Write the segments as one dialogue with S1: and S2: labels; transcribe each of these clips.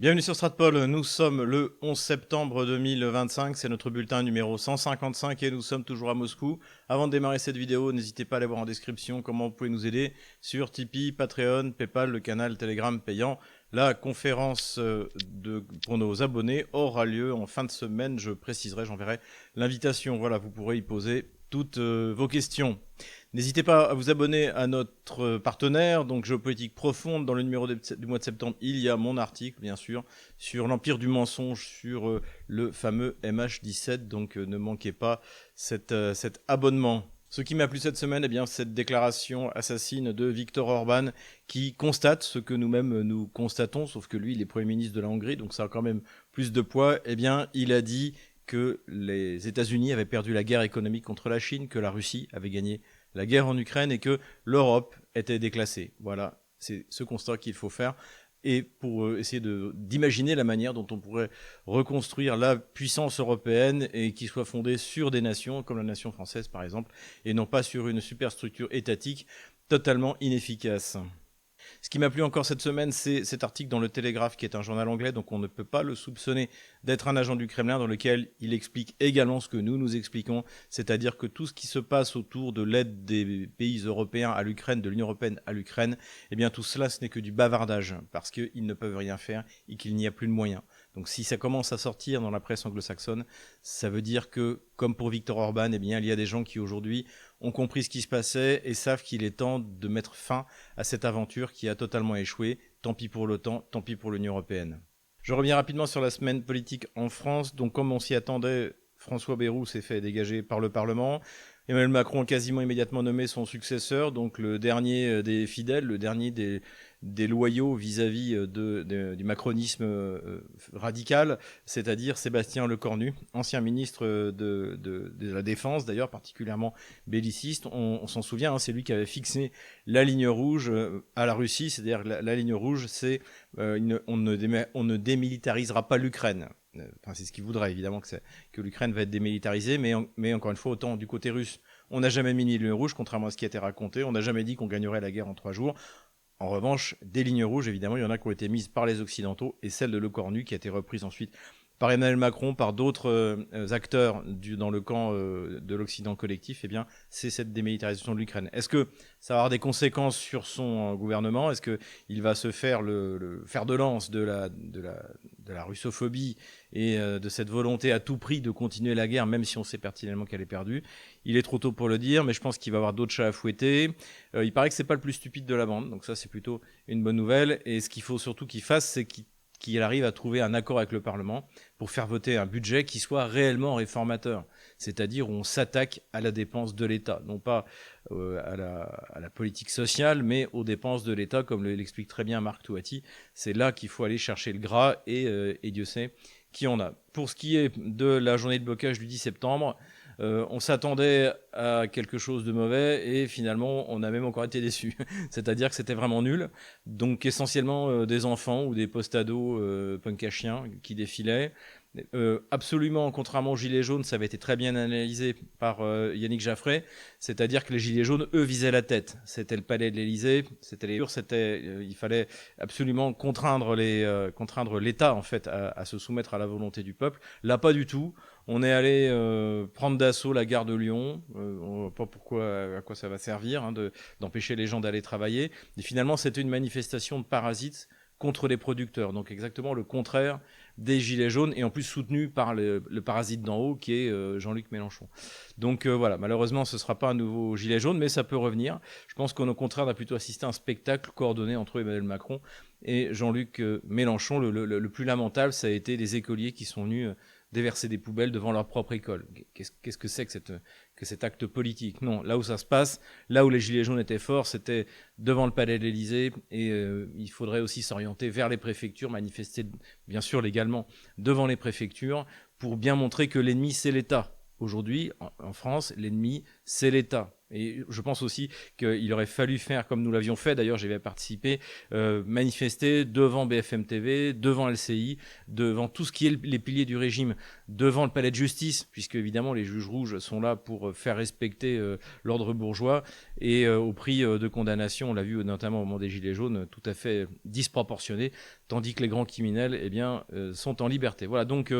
S1: Bienvenue sur Stratpol, nous sommes le 11 septembre 2025, c'est notre bulletin numéro 155 et nous sommes toujours à Moscou. Avant de démarrer cette vidéo, n'hésitez pas à aller voir en description comment vous pouvez nous aider sur Tipeee, Patreon, Paypal, le canal Telegram payant. La conférence pour nos abonnés aura lieu en fin de semaine, je préciserai, j'enverrai l'invitation. Voilà, vous pourrez y poser toutes vos questions. N'hésitez pas à vous abonner à notre partenaire, donc Géopolitique Profonde. Dans le numéro du mois de septembre, il y a mon article, bien sûr, sur l'empire du mensonge, sur le fameux MH17. Donc ne manquez pas cet abonnement. Ce qui m'a plu cette semaine, eh bien, cette déclaration assassine de Viktor Orban qui constate ce que nous-mêmes nous constatons, sauf que lui, il est Premier ministre de la Hongrie, donc ça a quand même plus de poids. Eh bien, il a dit que les États-Unis avaient perdu la guerre économique contre la Chine, que la Russie avait gagné la guerre en Ukraine et que l'Europe était déclassée. Voilà, c'est ce constat qu'il faut faire. Et pour essayer d'imaginer la manière dont on pourrait reconstruire la puissance européenne et qui soit fondée sur des nations comme la nation française par exemple, et non pas sur une superstructure étatique totalement inefficace. Ce qui m'a plu encore cette semaine, c'est cet article dans le Télégraphe, qui est un journal anglais, donc on ne peut pas le soupçonner d'être un agent du Kremlin, dans lequel il explique également ce que nous expliquons, c'est-à-dire que tout ce qui se passe autour de l'aide des pays européens à l'Ukraine, de l'Union européenne à l'Ukraine, eh bien tout cela, ce n'est que du bavardage, parce qu'ils ne peuvent rien faire et qu'il n'y a plus de moyens. Donc si ça commence à sortir dans la presse anglo-saxonne, ça veut dire que, comme pour Viktor Orban, eh bien, il y a des gens qui aujourd'hui ont compris ce qui se passait et savent qu'il est temps de mettre fin à cette aventure qui a totalement échoué. Tant pis pour l'OTAN, tant pis pour l'Union européenne. Je reviens rapidement sur la semaine politique en France. Donc comme on s'y attendait, François Bayrou s'est fait dégager par le Parlement. Emmanuel Macron a quasiment immédiatement nommé son successeur, donc le dernier des fidèles, le dernier des loyaux vis-à-vis du macronisme radical, c'est-à-dire Sébastien Lecornu, ancien ministre de la Défense, d'ailleurs particulièrement belliciste. On s'en souvient, hein, c'est lui qui avait fixé la ligne rouge à la Russie, c'est-à-dire la ligne rouge, c'est on ne démilitarisera pas l'Ukraine. Enfin, c'est ce qu'il voudrait, évidemment, que l'Ukraine va être démilitarisée, mais encore une fois, autant du côté russe, on n'a jamais mis une ligne rouge, contrairement à ce qui a été raconté, on n'a jamais dit qu'on gagnerait la guerre en 3 jours. En revanche, des lignes rouges, évidemment, il y en a qui ont été mises par les Occidentaux, et celle de Lecornu, qui a été reprise ensuite par Emmanuel Macron, par d'autres acteurs dans le camp de l'Occident collectif, eh bien, c'est cette démilitarisation de l'Ukraine. Est-ce que ça va avoir des conséquences sur son gouvernement? Est-ce qu'il va se faire le fer de lance de la russophobie et de cette volonté à tout prix de continuer la guerre, même si on sait pertinemment qu'elle est perdue? Il est trop tôt pour le dire, mais je pense qu'il va avoir d'autres chats à fouetter. Il paraît que c'est pas le plus stupide de la bande, donc ça c'est plutôt une bonne nouvelle. Et ce qu'il faut surtout qu'il fasse, c'est qu'il arrive à trouver un accord avec le Parlement pour faire voter un budget qui soit réellement réformateur, c'est-à-dire où on s'attaque à la dépense de l'État, non pas à la politique sociale, mais aux dépenses de l'État, comme l'explique très bien Marc Touati. C'est là qu'il faut aller chercher le gras, et Dieu sait qui en a. Pour ce qui est de la journée de blocage du 10 septembre, on s'attendait à quelque chose de mauvais et finalement on a même encore été déçus. C'est-à-dire que c'était vraiment nul. Donc essentiellement des enfants ou des post-ados punk à chiens qui défilaient. Absolument, contrairement aux Gilets jaunes, ça avait été très bien analysé par Yannick Jaffray, c'est-à-dire que les Gilets jaunes, eux, visaient la tête. C'était le palais de l'Élysée, il fallait absolument contraindre l'État en fait à se soumettre à la volonté du peuple. Là, pas du tout. On est allé prendre d'assaut la gare de Lyon. On ne voit pas à quoi ça va servir d'empêcher les gens d'aller travailler. Et finalement, c'était une manifestation de parasites contre les producteurs. Donc exactement le contraire des Gilets jaunes, et en plus soutenu par le parasite d'en haut qui est Jean-Luc Mélenchon. Donc voilà, malheureusement ce ne sera pas un nouveau Gilet jaune, mais ça peut revenir. Je pense qu'au contraire, on a plutôt assisté à un spectacle coordonné entre Emmanuel Macron et Jean-Luc Mélenchon. Le plus lamentable, ça a été les écoliers qui sont venus déverser des poubelles devant leur propre école. Qu'est-ce que c'est que cet acte politique? Non, là où ça se passe, là où les Gilets jaunes étaient forts, c'était devant le palais de l'Élysée, et il faudrait aussi s'orienter vers les préfectures, manifester bien sûr légalement devant les préfectures, pour bien montrer que l'ennemi c'est l'État. Aujourd'hui, en France, l'ennemi c'est l'État. Et je pense aussi qu'il aurait fallu faire comme nous l'avions fait, d'ailleurs j'y avais participé, manifester devant BFM TV, devant LCI, devant tout ce qui est les piliers du régime, devant le palais de justice, puisque évidemment les juges rouges sont là pour faire respecter l'ordre bourgeois, et au prix de condamnation, on l'a vu notamment au moment des Gilets jaunes, tout à fait disproportionné, tandis que les grands criminels sont en liberté. Voilà, donc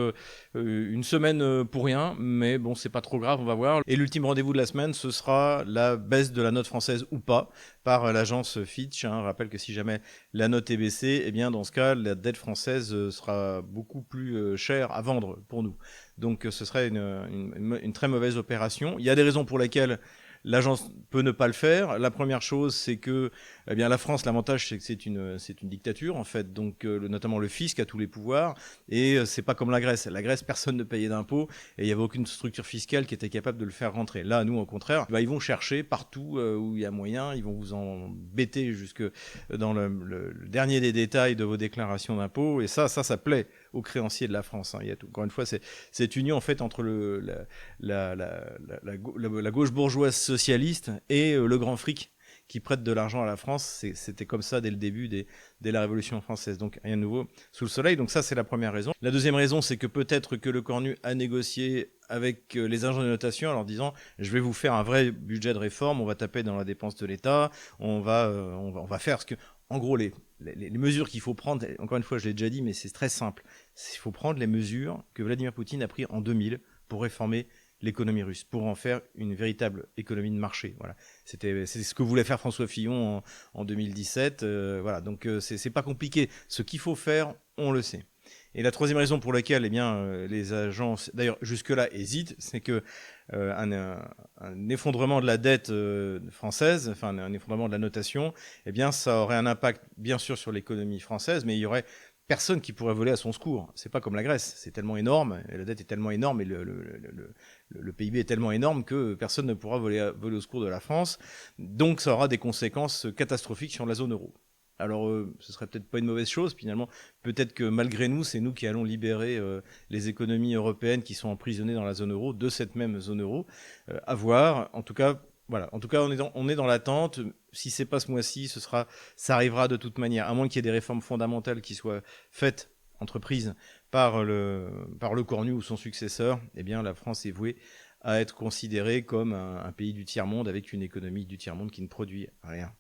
S1: une semaine pour rien, mais bon, c'est pas trop grave, on va voir. Et l'ultime rendez-vous de la semaine, ce sera la baisse de la note française ou pas par l'agence Fitch. Je rappelle que si jamais la note est baissée, eh bien dans ce cas, la dette française sera beaucoup plus chère à vendre pour nous. Donc ce serait une très mauvaise opération. Il y a des raisons pour lesquelles l'agence peut ne pas le faire. La première chose, c'est que eh bien, la France, l'avantage, c'est que c'est une dictature, en fait. Donc, notamment le fisc a tous les pouvoirs. Et c'est pas comme la Grèce. La Grèce, personne ne payait d'impôts. Et il n'y avait aucune structure fiscale qui était capable de le faire rentrer. Là, nous, au contraire, ils vont chercher partout où il y a moyen. Ils vont vous embêter jusque dans le dernier des détails de vos déclarations d'impôts. Et ça plaît aux créanciers de la France. Il y a encore une fois, cette union, en fait, entre la gauche bourgeoise socialiste et le grand fric qui prête de l'argent à la France. C'était comme ça dès le début, dès la Révolution française. Donc rien de nouveau sous le soleil. Donc ça, c'est la première raison. La deuxième raison, c'est que peut-être que le Cornu a négocié avec les agents de notation en leur disant « je vais vous faire un vrai budget de réforme, on va taper dans la dépense de l'État, on va faire ce que... » En gros, les mesures qu'il faut prendre, encore une fois, je l'ai déjà dit, mais c'est très simple. Il faut prendre les mesures que Vladimir Poutine a prises en 2000 pour réformer l'économie russe, pour en faire une véritable économie de marché. Voilà. C'est ce que voulait faire François Fillon en 2017. Voilà. Donc c'est pas compliqué. Ce qu'il faut faire, on le sait. Et la troisième raison pour laquelle les agences, d'ailleurs jusque-là, hésitent, c'est que un effondrement de la dette française, enfin un effondrement de la notation, eh bien ça aurait un impact bien sûr sur l'économie française, mais il y aurait personne qui pourrait voler à son secours. C'est pas comme la Grèce, c'est tellement énorme, et la dette est tellement énorme, et le PIB est tellement énorme que personne ne pourra voler au secours de la France. Donc ça aura des conséquences catastrophiques sur la zone euro. Alors, ce serait peut-être pas une mauvaise chose, finalement. Peut-être que malgré nous, c'est nous qui allons libérer les économies européennes qui sont emprisonnées dans la zone euro, de cette même zone euro. À voir. En tout cas, voilà. En tout cas, on est dans l'attente. Si c'est pas ce mois-ci, ça arrivera de toute manière. À moins qu'il y ait des réformes fondamentales qui soient faites, entreprises, par le Cornu ou son successeur, eh bien, la France est vouée à être considérée comme un pays du tiers-monde avec une économie du tiers-monde qui ne produit rien.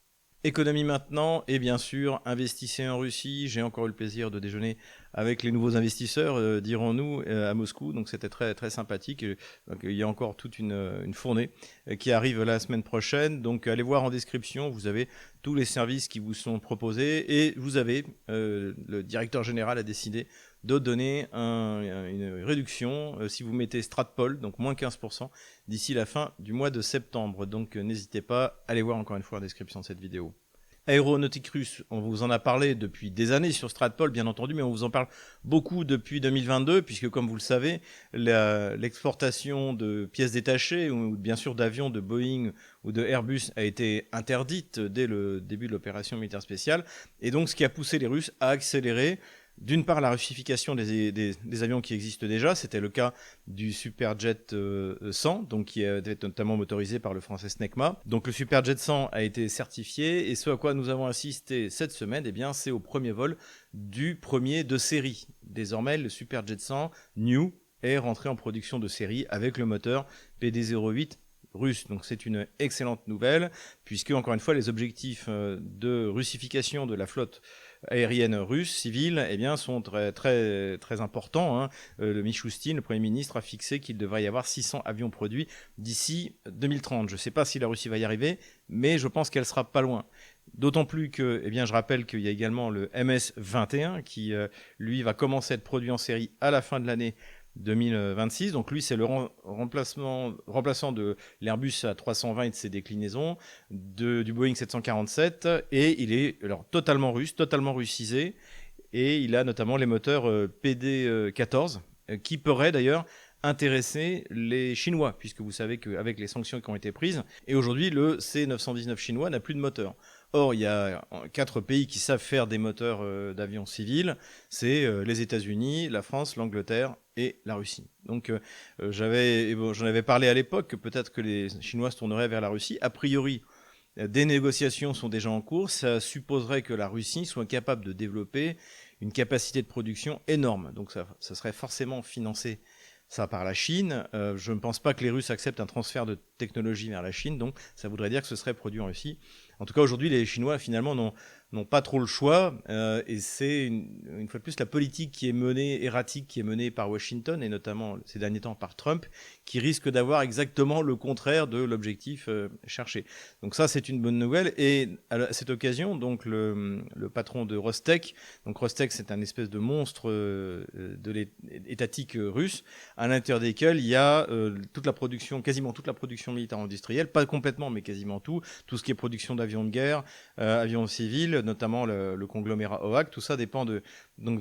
S1: Économie maintenant, et bien sûr, investissez en Russie. J'ai encore eu le plaisir de déjeuner avec les nouveaux investisseurs, dirons-nous, à Moscou. Donc c'était très, très sympathique. Donc, il y a encore toute une fournée qui arrive la semaine prochaine. Donc allez voir en description, vous avez tous les services qui vous sont proposés. Et vous avez, le directeur général a décidé de donner une réduction si vous mettez Stratpol, donc moins 15%, d'ici la fin du mois de septembre. Donc n'hésitez pas, allez voir encore une fois en description de cette vidéo. Aéronautique russe, on vous en a parlé depuis des années sur Stratpol, bien entendu, mais on vous en parle beaucoup depuis 2022, puisque comme vous le savez, l'exportation de pièces détachées, ou bien sûr d'avions de Boeing ou de Airbus, a été interdite dès le début de l'opération militaire spéciale, et donc ce qui a poussé les Russes à accélérer d'une part, la russification des avions qui existent déjà, c'était le cas du Superjet 100, donc qui était notamment motorisé par le français Snecma. Donc le Superjet 100 a été certifié, et ce à quoi nous avons assisté cette semaine, eh bien, c'est au premier vol du premier de série. Désormais, le Superjet 100 New est rentré en production de série avec le moteur PD08 russe. Donc c'est une excellente nouvelle, puisque encore une fois, les objectifs de russification de la flotte aérienne russe civile, eh bien, sont très, très, très importants. Le Michoustine, le Premier ministre, a fixé qu'il devrait y avoir 600 avions produits d'ici 2030. Je ne sais pas si la Russie va y arriver, mais je pense qu'elle sera pas loin. D'autant plus que, eh bien, je rappelle qu'il y a également le MS-21 qui, lui, va commencer à être produit en série à la fin de l'année 2026. Donc lui, c'est le remplaçant de l'Airbus A320 et de ses déclinaisons, du Boeing 747, et il est alors totalement russe, totalement russisé, et il a notamment les moteurs PD14, qui pourraient d'ailleurs intéresser les Chinois, puisque vous savez qu'avec les sanctions qui ont été prises, et aujourd'hui le C919 chinois n'a plus de moteur. Or, il y a 4 pays qui savent faire des moteurs d'avions civils, c'est les États-Unis, la France, l'Angleterre et la Russie. Donc j'en avais parlé à l'époque que peut-être que les Chinois se tourneraient vers la Russie. A priori, des négociations sont déjà en cours. Ça supposerait que la Russie soit capable de développer une capacité de production énorme. Donc ça serait forcément financé ça par la Chine. Je ne pense pas que les Russes acceptent un transfert de technologie vers la Chine, donc ça voudrait dire que ce serait produit en Russie. En tout cas, aujourd'hui, les Chinois, finalement, n'ont pas trop le choix, et c'est une fois de plus la politique qui est menée, erratique, qui est menée par Washington, et notamment ces derniers temps par Trump, qui risque d'avoir exactement le contraire de l'objectif cherché. Donc ça, c'est une bonne nouvelle, et à cette occasion, donc le patron de Rostec, donc Rostec, c'est un espèce de monstre étatique russe, à l'intérieur desquels il y a toute la production, quasiment toute la production militaire industrielle, pas complètement, mais quasiment tout ce qui est production d'avions de guerre, avions civils, notamment le conglomérat OAK, tout ça dépend de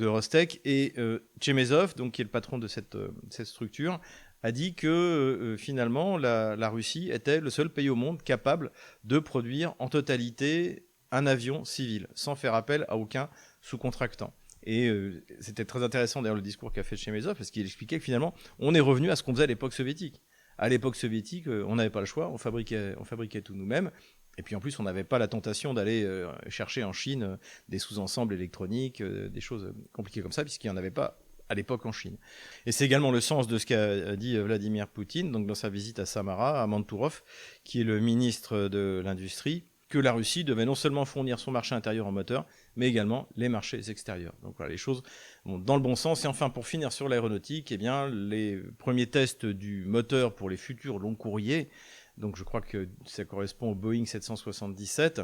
S1: Rostec. Et Chemezov, donc, qui est le patron de cette structure, a dit que finalement la Russie était le seul pays au monde capable de produire en totalité un avion civil, sans faire appel à aucun sous-contractant. Et c'était très intéressant d'ailleurs le discours qu'a fait Chemezov, parce qu'il expliquait que finalement on est revenu à ce qu'on faisait à l'époque soviétique. À l'époque soviétique, on n'avait pas le choix, on fabriquait tout nous-mêmes. Et puis en plus, on n'avait pas la tentation d'aller chercher en Chine des sous-ensembles électroniques, des choses compliquées comme ça, puisqu'il n'y en avait pas à l'époque en Chine. Et c'est également le sens de ce qu'a dit Vladimir Poutine, donc dans sa visite à Samara, à Mantourov, qui est le ministre de l'Industrie, que la Russie devait non seulement fournir son marché intérieur en moteur, mais également les marchés extérieurs. Donc voilà, les choses vont dans le bon sens. Et enfin, pour finir sur l'aéronautique, eh bien, les premiers tests du moteur pour les futurs longs courriers, donc je crois que ça correspond au Boeing 777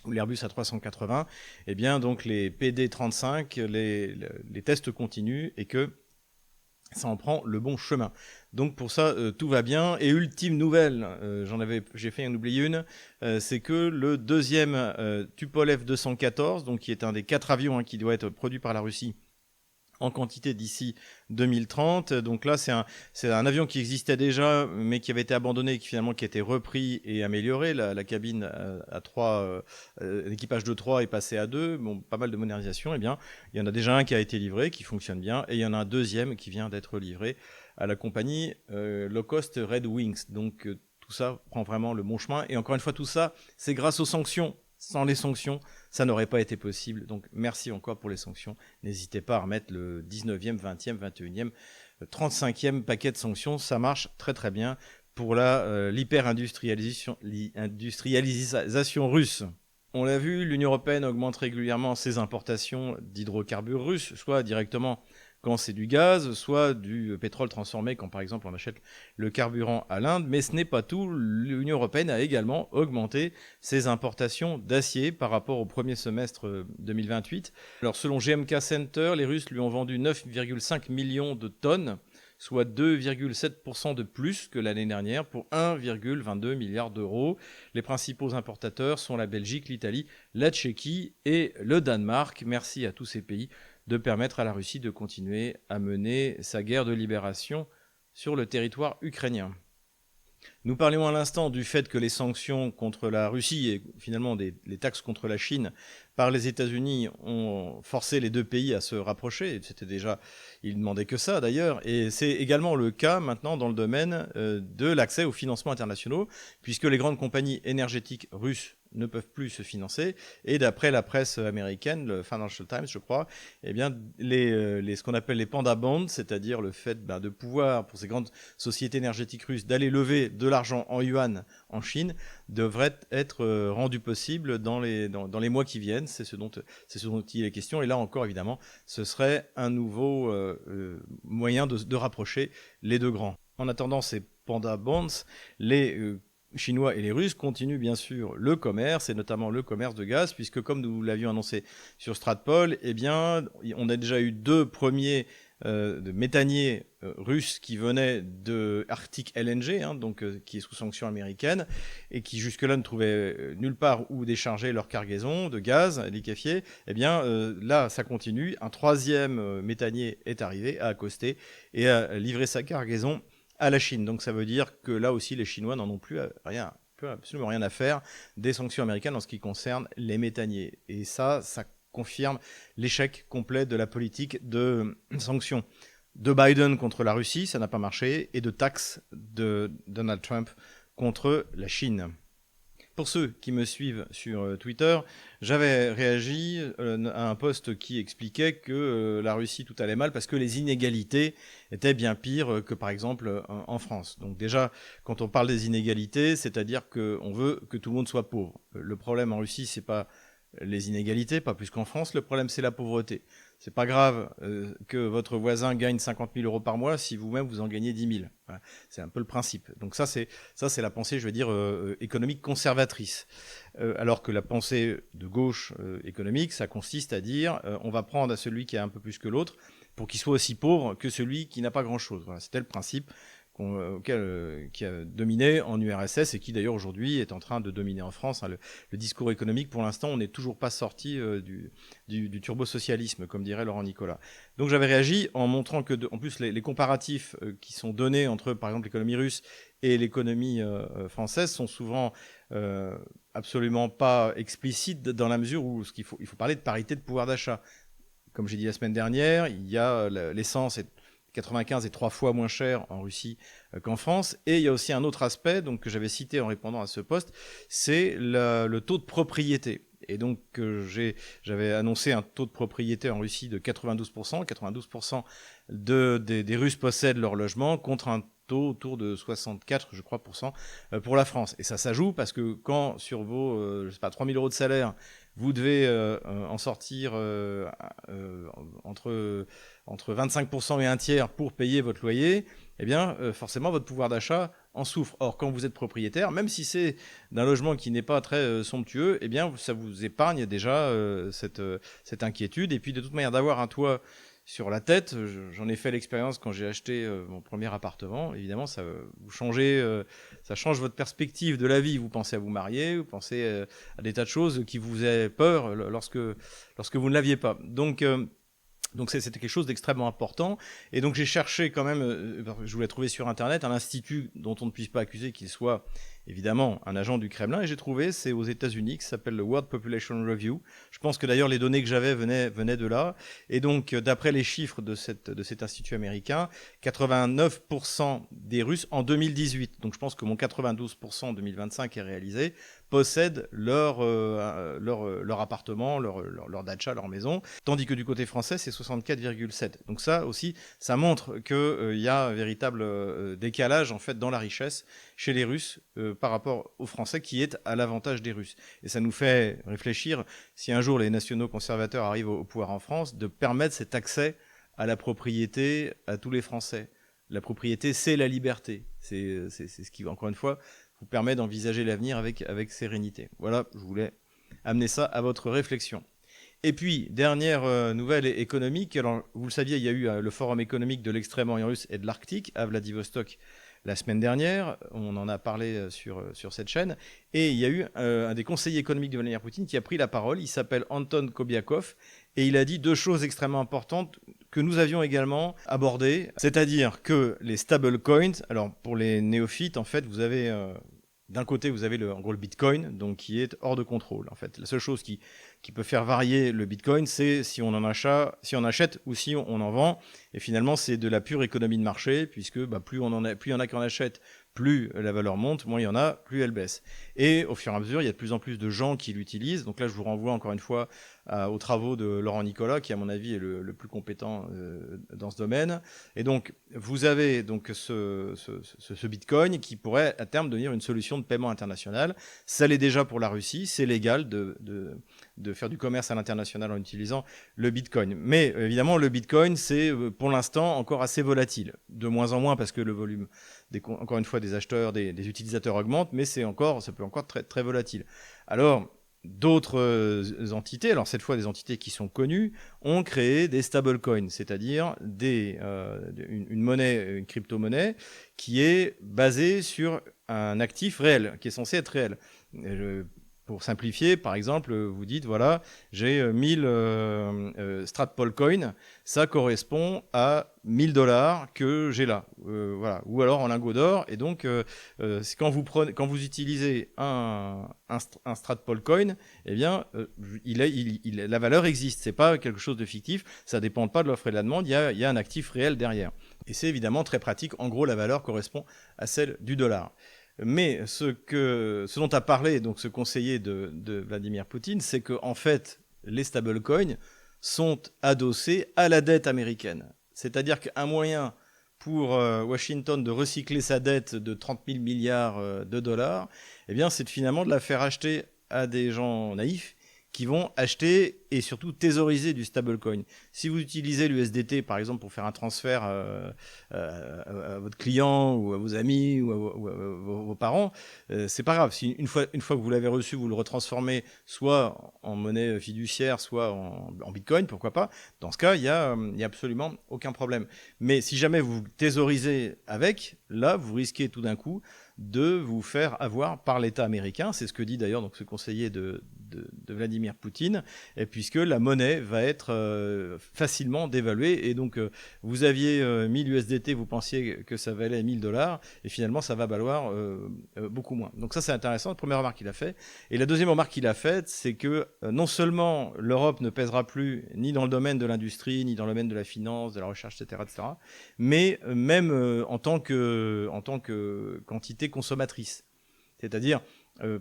S1: ou l'Airbus A380, eh bien, donc les PD35, les tests continuent et que ça en prend le bon chemin. Donc pour ça, tout va bien. Et ultime nouvelle, j'ai fait en oublier une, c'est que le deuxième Tupolev 214, donc qui est un des 4 avions qui doit être produit par la Russie en quantité d'ici 2030. Donc là, c'est un avion qui existait déjà, mais qui avait été abandonné, qui a été repris et amélioré. La cabine à 3, l'équipage de 3 est passé à 2. Bon, pas mal de modernisation. Eh bien, il y en a déjà un qui a été livré, qui fonctionne bien, et il y en a un deuxième qui vient d'être livré à la compagnie low cost Red Wings. Donc tout ça prend vraiment le bon chemin. Et encore une fois, tout ça, c'est grâce aux sanctions. Sans les sanctions, ça n'aurait pas été possible. Donc merci encore pour les sanctions. N'hésitez pas à remettre le 19e, 20e, 21e, 35e paquet de sanctions. Ça marche très très bien pour l'hyper-industrialisation russe. On l'a vu, l'Union européenne augmente régulièrement ses importations d'hydrocarbures russes, soit directement quand c'est du gaz, soit du pétrole transformé quand par exemple on achète le carburant à l'Inde. Mais ce n'est pas tout, l'Union européenne a également augmenté ses importations d'acier par rapport au premier semestre 2028. Alors selon GMK Center, les Russes lui ont vendu 9,5 millions de tonnes, soit 2,7% de plus que l'année dernière pour 1,22 milliard d'euros. Les principaux importateurs sont la Belgique, l'Italie, la Tchéquie et le Danemark. Merci à tous ces pays de permettre à la Russie de continuer à mener sa guerre de libération sur le territoire ukrainien. Nous parlions à l'instant du fait que les sanctions contre la Russie et finalement les taxes contre la Chine par les États-Unis ont forcé les deux pays à se rapprocher. C'était déjà, ils ne demandaient que ça d'ailleurs. Et c'est également le cas maintenant dans le domaine de l'accès aux financements internationaux, puisque les grandes compagnies énergétiques russes ne peuvent plus se financer. Et d'après la presse américaine, le Financial Times, je crois, eh bien, ce qu'on appelle les panda bonds, c'est-à-dire le fait de pouvoir, pour ces grandes sociétés énergétiques russes, d'aller lever de l'argent en yuan en Chine, devrait être rendu possible dans les mois qui viennent. C'est ce dont il est question. Et là encore, évidemment, ce serait un nouveau moyen de rapprocher les deux grands. En attendant ces panda bonds, les Chinois et les Russes continuent bien sûr le commerce, et notamment le commerce de gaz, puisque comme nous l'avions annoncé sur Stratpol, eh bien, on a déjà eu 2 premiers de méthaniers russes qui venaient de Arctic LNG, donc qui est sous sanction américaine, et qui jusque-là ne trouvaient nulle part où décharger leur cargaison de gaz liquéfié. Eh bien, là, ça continue. Un 3e méthanier est arrivé, a accosté et a livré sa cargaison à la Chine. Donc ça veut dire que là aussi les Chinois n'en ont plus plus absolument rien à faire des sanctions américaines en ce qui concerne les méthaniers. Et ça confirme l'échec complet de la politique de sanctions de Biden contre la Russie, ça n'a pas marché, et de taxes de Donald Trump contre la Chine. Pour ceux qui me suivent sur Twitter, j'avais réagi à un post qui expliquait que la Russie, tout allait mal parce que les inégalités étaient bien pires que, par exemple, en France. Donc déjà, quand on parle des inégalités, c'est-à-dire qu'on veut que tout le monde soit pauvre. Le problème en Russie, c'est pas les inégalités, pas plus qu'en France. Le problème, c'est la pauvreté. C'est pas grave que votre voisin gagne 50 000 euros par mois si vous-même vous en gagnez 10 000. Voilà. C'est un peu le principe. Donc ça c'est la pensée, je veux dire, économique conservatrice. Alors que la pensée de gauche économique, ça consiste à dire on va prendre à celui qui a un peu plus que l'autre pour qu'il soit aussi pauvre que celui qui n'a pas grand-chose. Voilà. C'était le principe qui a dominé en URSS et qui d'ailleurs aujourd'hui est en train de dominer en France. Hein, le discours économique, pour l'instant, on n'est toujours pas sorti du turbo-socialisme, comme dirait Laurent Nicolas. Donc j'avais réagi en montrant que, en plus, les comparatifs qui sont donnés entre, par exemple, l'économie russe et l'économie française sont souvent absolument pas explicites dans la mesure où il faut parler de parité de pouvoir d'achat. Comme j'ai dit la semaine dernière, il y a l'essence 95 est 3 fois moins cher en Russie qu'en France. Et il y a aussi un autre aspect donc, que j'avais cité en répondant à ce poste, c'est le taux de propriété. Et donc j'avais annoncé un taux de propriété en Russie de 92%. 92% des Russes possèdent leur logement contre un taux autour de 64, je crois, pour la France. Et ça joue parce que quand sur vos, je sais pas, 3 000 euros de salaire, vous devez en sortir entre 25% et un tiers pour payer votre loyer, eh bien, forcément, votre pouvoir d'achat en souffre. Or, quand vous êtes propriétaire, même si c'est d'un logement qui n'est pas très somptueux, eh bien, ça vous épargne déjà cette inquiétude. Et puis, de toute manière, d'avoir un toit sur la tête, j'en ai fait l'expérience quand j'ai acheté mon premier appartement. Évidemment, ça change votre perspective de la vie. Vous pensez à vous marier, vous pensez à des tas de choses qui vous faisaient peur lorsque vous ne l'aviez pas. Donc c'était quelque chose d'extrêmement important. Et donc j'ai cherché quand même, je voulais trouver sur Internet un institut dont on ne puisse pas accuser qu'il soit évidemment un agent du Kremlin. Et j'ai trouvé, c'est aux États-Unis, qui s'appelle le World Population Review. Je pense que d'ailleurs les données que j'avais venaient de là. Et donc d'après les chiffres de cet institut américain, 89% des Russes en 2018, donc je pense que mon 92% en 2025 est réalisé, possèdent leur appartement, leur dacha, leur maison, tandis que du côté français, c'est 64,7. Donc ça aussi, ça montre qu'il y a un véritable décalage en fait dans la richesse chez les Russes par rapport aux Français qui est à l'avantage des Russes. Et ça nous fait réfléchir, si un jour les nationaux conservateurs arrivent au pouvoir en France, de permettre cet accès à la propriété à tous les Français. La propriété, c'est la liberté. C'est ce qui, encore une fois, vous permet d'envisager l'avenir avec sérénité. Voilà, je voulais amener ça à votre réflexion. Et puis, dernière nouvelle économique. Alors, vous le saviez, il y a eu le forum économique de l'extrême-orient russe et de l'Arctique à Vladivostok la semaine dernière. On en a parlé sur cette chaîne. Et il y a eu un des conseillers économiques de Vladimir Poutine qui a pris la parole. Il s'appelle Anton Kobiakov. Et il a dit deux choses extrêmement importantes que nous avions également abordées. C'est-à-dire que les stablecoins, alors pour les néophytes, en fait, vous avez... d'un côté, vous avez en gros le Bitcoin, donc qui est hors de contrôle. En fait, la seule chose qui peut faire varier le Bitcoin, c'est si on achète ou si on en vend. Et finalement, c'est de la pure économie de marché, puisque plus il y en a qui en achètent, plus la valeur monte, moins il y en a, plus elle baisse. Et au fur et à mesure, il y a de plus en plus de gens qui l'utilisent. Donc là, je vous renvoie encore une fois aux travaux de Laurent Nicolas, qui à mon avis est le plus compétent dans ce domaine. Et donc, vous avez donc ce Bitcoin qui pourrait à terme devenir une solution de paiement international. Ça l'est déjà pour la Russie, c'est légal de faire du commerce à l'international en utilisant le Bitcoin. Mais évidemment, le Bitcoin, c'est pour l'instant encore assez volatile. De moins en moins parce que le volume, encore une fois, des acheteurs, des utilisateurs augmente, mais ça peut encore être très, très volatile. Alors, d'autres entités, alors cette fois des entités qui sont connues, ont créé des stablecoins, c'est-à-dire une monnaie, une crypto-monnaie qui est basée sur un actif réel, qui est censé être réel. Pour simplifier, par exemple, vous dites, voilà, j'ai 1000 Stratpol coins, ça correspond à 1000 $ que j'ai là, voilà. Ou alors en lingots d'or. Et donc, quand vous utilisez un Stratpol coin, eh bien, la valeur existe. C'est pas quelque chose de fictif. Ça dépend pas de l'offre et de la demande. Il y a un actif réel derrière. Et c'est évidemment très pratique. En gros, la valeur correspond à celle du dollar. Mais ce dont a parlé donc ce conseiller de Vladimir Poutine, c'est que en fait, les stablecoins sont adossés à la dette américaine. C'est-à-dire qu'un moyen pour Washington de recycler sa dette de 30 000 milliards de dollars, eh bien, c'est finalement de la faire acheter à des gens naïfs qui vont acheter et surtout thésauriser du stablecoin. Si vous utilisez l'USDT, par exemple, pour faire un transfert à votre client ou à vos amis ou à vos parents, c'est pas grave. Si une fois que vous l'avez reçu, vous le retransformez soit en monnaie fiduciaire, soit en bitcoin, pourquoi pas. Dans ce cas, il y a absolument aucun problème. Mais si jamais vous thésaurisez avec, là, vous risquez tout d'un coup de vous faire avoir par l'État américain. C'est ce que dit d'ailleurs donc ce conseiller de Vladimir Poutine, et puisque la monnaie va être facilement dévaluée. Et donc, vous aviez 1000 USDT, vous pensiez que ça valait 1000 $, et finalement, ça va valoir beaucoup moins. Donc ça, c'est intéressant, la première remarque qu'il a faite. Et la deuxième remarque qu'il a faite, c'est que non seulement l'Europe ne pèsera plus ni dans le domaine de l'industrie, ni dans le domaine de la finance, de la recherche, etc., mais même en tant que quantité consommatrice. C'est-à-dire,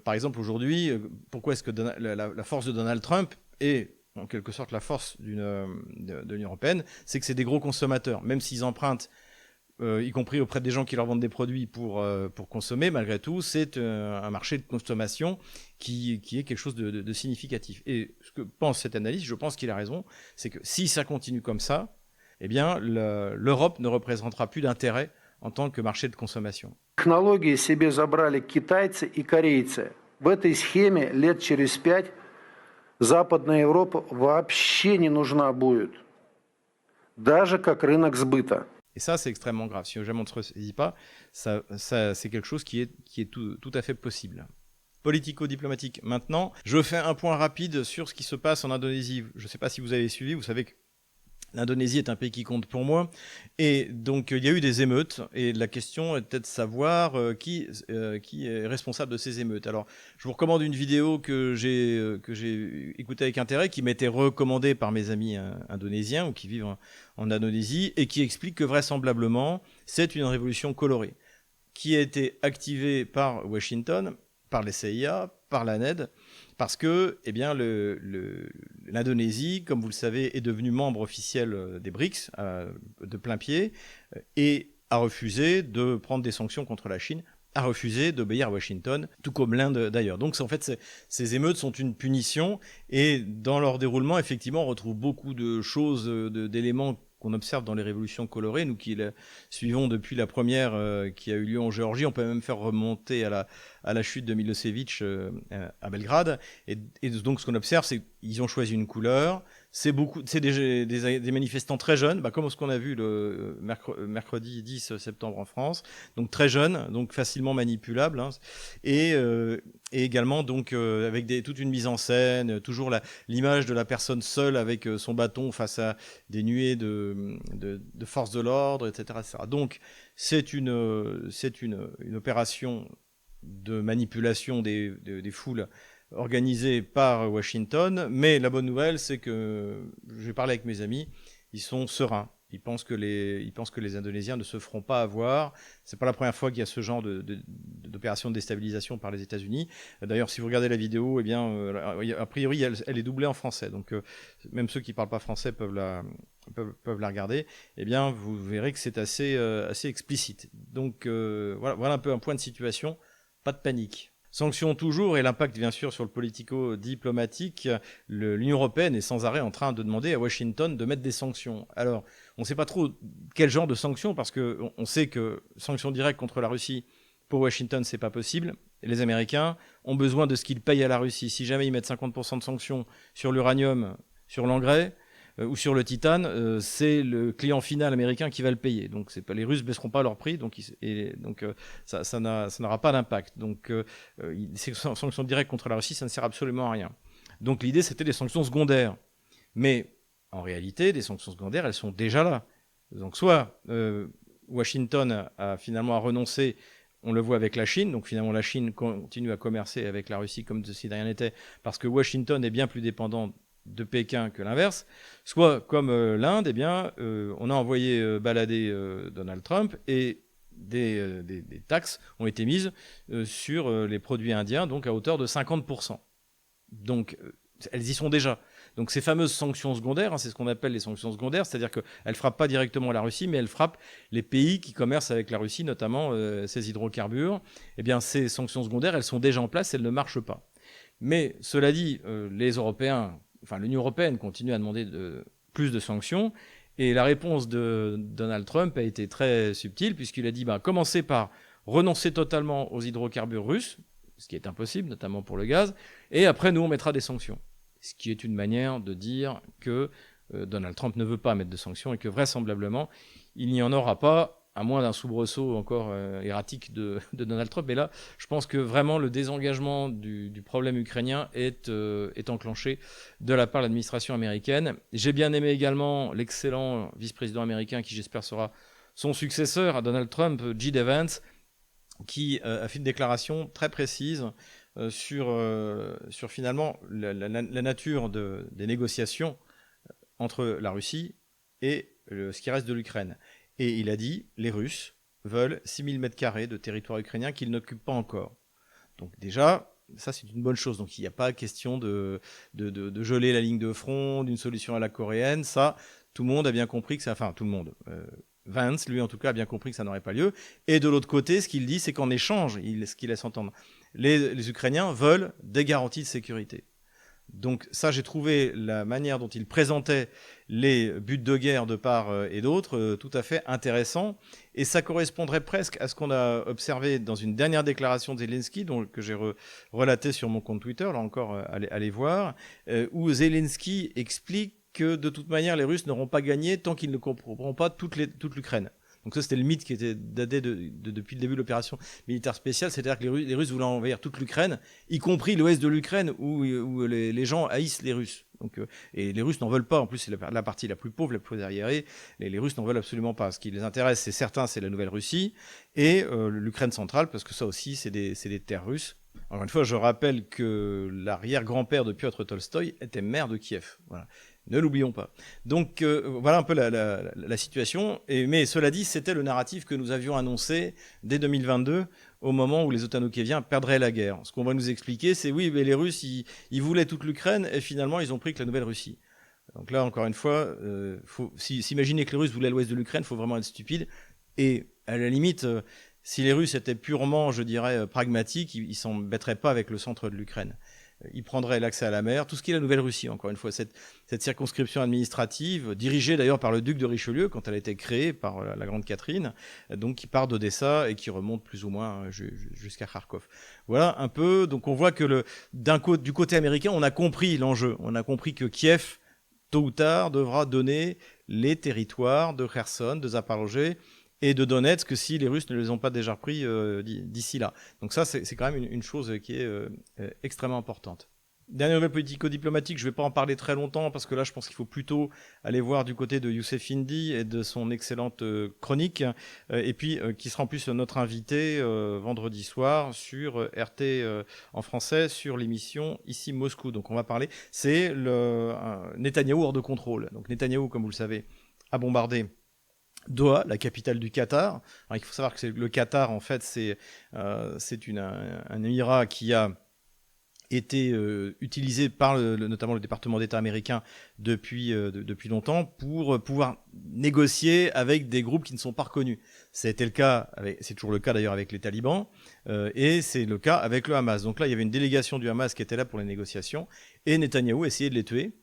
S1: par exemple, aujourd'hui, pourquoi est-ce que la force de Donald Trump est en quelque sorte la force de l'Union européenne, c'est que c'est des gros consommateurs. Même s'ils empruntent, y compris auprès des gens qui leur vendent des produits pour consommer, malgré tout, c'est un marché de consommation qui est quelque chose de significatif. Et ce que pense cette analyse, je pense qu'il a raison, c'est que si ça continue comme ça, eh bien, l'Europe ne représentera plus d'intérêt en tant que marché de consommation.
S2: Технологии себе забрали китайцы и корейцы. В этой схеме лет через 5 Западная Европа вообще не нужна будет, даже как rынок сбыта.
S1: Et ça, c'est extrêmement grave. Si jamais on ne se ressaisit pas, ça c'est quelque chose qui est tout à fait possible. Politico-diplomatique maintenant. Je fais un point rapide sur ce qui se passe en Indonésie. Je ne sais pas si vous avez suivi, vous savez que l'Indonésie est un pays qui compte pour moi. Et donc, il y a eu des émeutes. Et la question est peut-être de savoir qui est responsable de ces émeutes. Alors, je vous recommande une vidéo que j'ai écoutée avec intérêt, qui m'était recommandée par mes amis indonésiens ou qui vivent en Indonésie, et qui explique que vraisemblablement, c'est une révolution colorée qui a été activée par Washington, par les CIA, par la NED, parce que l'Indonésie, comme vous le savez, est devenue membre officiel des BRICS de plein pied et a refusé de prendre des sanctions contre la Chine, a refusé d'obéir à Washington, tout comme l'Inde d'ailleurs. Donc en fait, ces émeutes sont une punition, et dans leur déroulement, effectivement, on retrouve beaucoup de choses, d'éléments qu'on observe dans les révolutions colorées, nous qui la suivons depuis la première qui a eu lieu en Géorgie. On peut même faire remonter à la chute de Milosevic à Belgrade. Et donc ce qu'on observe, c'est qu'ils ont choisi une couleur. C'est des manifestants très jeunes, comme ce qu'on a vu le mercredi 10 septembre en France, donc très jeunes, donc facilement manipulables, hein, et également donc avec toute une mise en scène, toujours l'image de la personne seule avec son bâton face à des nuées de forces de l'ordre, etc., etc. Donc c'est une opération de manipulation des foules organisé par Washington, mais la bonne nouvelle, c'est que j'ai parlé avec mes amis, ils sont sereins. Ils pensent que les Indonésiens ne se feront pas avoir. C'est pas la première fois qu'il y a ce genre d'opération de déstabilisation par les États-Unis. D'ailleurs, si vous regardez la vidéo, a priori, elle est doublée en français. Donc, même ceux qui parlent pas français peuvent la regarder. Eh bien, vous verrez que c'est assez explicite. Donc, voilà un peu un point de situation. Pas de panique. Sanctions toujours, et l'impact bien sûr sur le politico-diplomatique. L'Union européenne est sans arrêt en train de demander à Washington de mettre des sanctions. Alors, on ne sait pas trop quel genre de sanctions, parce qu'on sait que sanctions directes contre la Russie, pour Washington, c'est pas possible. Et les Américains ont besoin de ce qu'ils payent à la Russie. Si jamais ils mettent 50% de sanctions sur l'uranium, sur l'engrais, ou sur le titane, c'est le client final américain qui va le payer. Donc les Russes baisseront pas leur prix, donc ça n'aura pas d'impact. Donc ces sanctions directes contre la Russie, ça ne sert absolument à rien. Donc l'idée, c'était des sanctions secondaires. Mais en réalité, des sanctions secondaires, elles sont déjà là. Donc soit Washington a finalement renoncé, on le voit avec la Chine, donc finalement la Chine continue à commercer avec la Russie comme si de rien n'était, parce que Washington est bien plus dépendant de Pékin que l'inverse, soit comme l'Inde, eh bien, on a envoyé balader Donald Trump et des taxes ont été mises sur les produits indiens, donc à hauteur de 50%. Donc elles y sont déjà. Donc ces fameuses sanctions secondaires, c'est ce qu'on appelle les sanctions secondaires, c'est-à-dire qu'elles ne frappent pas directement la Russie, mais elles frappent les pays qui commercent avec la Russie, notamment ces hydrocarbures. Eh bien ces sanctions secondaires, elles sont déjà en place, elles ne marchent pas. Mais cela dit, les Européens, l'Union européenne continue à demander plus de sanctions, et la réponse de Donald Trump a été très subtile, puisqu'il a dit commencez par renoncer totalement aux hydrocarbures russes, ce qui est impossible, notamment pour le gaz, et après nous on mettra des sanctions. Ce qui est une manière de dire que Donald Trump ne veut pas mettre de sanctions et que vraisemblablement, il n'y en aura pas, à moins d'un soubresaut encore erratique de Donald Trump. Mais là, je pense que vraiment le désengagement du problème ukrainien est enclenché de la part de l'administration américaine. J'ai bien aimé également l'excellent vice-président américain qui, j'espère, sera son successeur à Donald Trump, J.D. Vance, qui a fait une déclaration très précise sur finalement la nature des négociations entre la Russie et ce qui reste de l'Ukraine. Et il a dit, les Russes veulent 6000 m² de territoire ukrainien qu'ils n'occupent pas encore. Donc déjà, ça c'est une bonne chose. Donc il n'y a pas question de geler la ligne de front, d'une solution à la coréenne. Ça, tout le monde a bien compris que ça... Enfin, tout le monde... Vance, lui en tout cas, a bien compris que ça n'aurait pas lieu. Et de l'autre côté, ce qu'il dit, c'est qu'en échange, ce qu'il laisse entendre, les Ukrainiens veulent des garanties de sécurité. Donc ça, j'ai trouvé la manière dont il présentait les buts de guerre de part et d'autre tout à fait intéressant. Et ça correspondrait presque à ce qu'on a observé dans une dernière déclaration de Zelensky, que j'ai relaté sur mon compte Twitter, là encore, allez voir, où Zelensky explique que de toute manière, les Russes n'auront pas gagné tant qu'ils ne comprendront pas toute l'Ukraine. Donc ça, c'était le mythe qui était daté depuis le début de l'opération militaire spéciale, c'est-à-dire que les Russes voulaient envahir toute l'Ukraine, y compris l'ouest de l'Ukraine, où les gens haïssent les Russes. Donc, et les Russes n'en veulent pas, en plus c'est la partie la plus pauvre, la plus arriérée, les Russes n'en veulent absolument pas. Ce qui les intéresse, c'est la Nouvelle-Russie, et l'Ukraine centrale, parce que ça aussi, c'est des terres russes. Encore une fois, je rappelle que l'arrière-grand-père de Piotr Tolstoï était maire de Kiev. Voilà. Ne l'oublions pas. Donc voilà un peu la situation. Mais cela dit, c'était le narratif que nous avions annoncé dès 2022, au moment où les Otanokhéviens perdraient la guerre. Ce qu'on va nous expliquer, c'est oui, mais les Russes, ils voulaient toute l'Ukraine, et finalement, ils ont pris que la Nouvelle-Russie. Donc là, encore une fois, faut s'imaginer que les Russes voulaient l'ouest de l'Ukraine, il faut vraiment être stupide. Et à la limite, si les Russes étaient purement, je dirais, pragmatiques, ils ne s'embêteraient pas avec le centre de l'Ukraine. Ils prendraient l'accès à la mer, tout ce qui est la Nouvelle-Russie, encore une fois, cette circonscription administrative, dirigée d'ailleurs par le duc de Richelieu, quand elle a été créée par la Grande Catherine, donc qui part d'Odessa et qui remonte plus ou moins jusqu'à Kharkov. Voilà un peu, donc on voit que du côté américain, on a compris l'enjeu, on a compris que Kiev, tôt ou tard, devra donner les territoires de Kherson, de Zaporozhye, et de Donetsk si les Russes ne les ont pas déjà pris d'ici là. Donc ça, c'est quand même une chose qui est extrêmement importante. Dernière nouvelle politico-diplomatique, je ne vais pas en parler très longtemps parce que là, je pense qu'il faut plutôt aller voir du côté de Youssef Indy et de son excellente chronique, et puis qui sera en plus notre invité vendredi soir sur RT en français sur l'émission Ici Moscou. Donc on va parler, c'est le Netanyahou hors de contrôle. Donc Netanyahou, comme vous le savez, a bombardé Doha, la capitale du Qatar. Alors, il faut savoir que le Qatar, en fait, c'est un émirat qui a été utilisé par notamment le département d'État américain depuis longtemps pour pouvoir négocier avec des groupes qui ne sont pas reconnus. C'était le cas, c'est toujours le cas d'ailleurs avec les talibans, et c'est le cas avec le Hamas. Donc là, il y avait une délégation du Hamas qui était là pour les négociations, et Netanyahou essayait de les tuer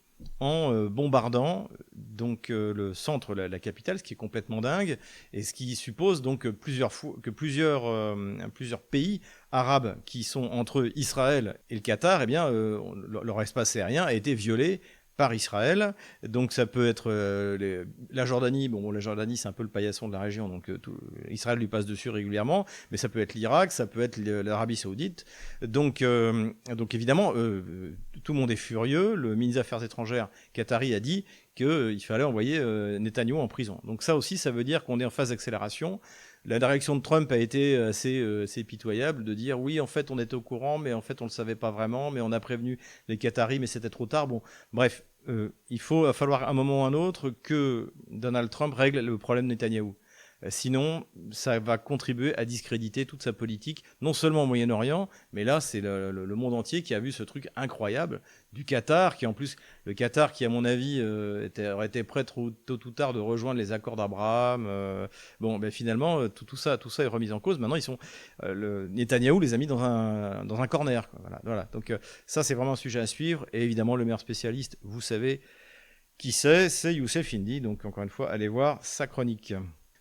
S1: en bombardant donc le centre, la capitale, ce qui est complètement dingue, et ce qui suppose donc que plusieurs pays arabes qui sont entre Israël et le Qatar, eh bien, leur espace aérien a été violé par Israël. Donc ça peut être la Jordanie. Bon, la Jordanie, c'est un peu le paillasson de la région, donc Israël lui passe dessus régulièrement. Mais ça peut être l'Irak, ça peut être l'Arabie Saoudite. Donc évidemment, tout le monde est furieux. Le ministre des Affaires étrangères qatari a dit qu'il fallait envoyer Netanyahou en prison. Donc ça aussi, ça veut dire qu'on est en phase d'accélération. La réaction de Trump a été assez pitoyable, de dire oui, en fait, on était au courant, mais en fait, on ne le savait pas vraiment, mais on a prévenu les Qataris, mais c'était trop tard. Bon, bref, il va falloir à un moment ou à un autre que Donald Trump règle le problème de Netanyahou. Sinon, ça va contribuer à discréditer toute sa politique, non seulement au Moyen-Orient, mais là, c'est le monde entier qui a vu ce truc incroyable du Qatar, le Qatar qui, à mon avis, aurait été prêt tôt ou tard de rejoindre les accords d'Abraham. Finalement, tout ça est remis en cause. Maintenant, Netanyahou les a mis dans un corner, quoi. Voilà. Donc ça, c'est vraiment un sujet à suivre. Et évidemment, le meilleur spécialiste, vous savez qui c'est Youssef Indy. Donc encore une fois, allez voir sa chronique.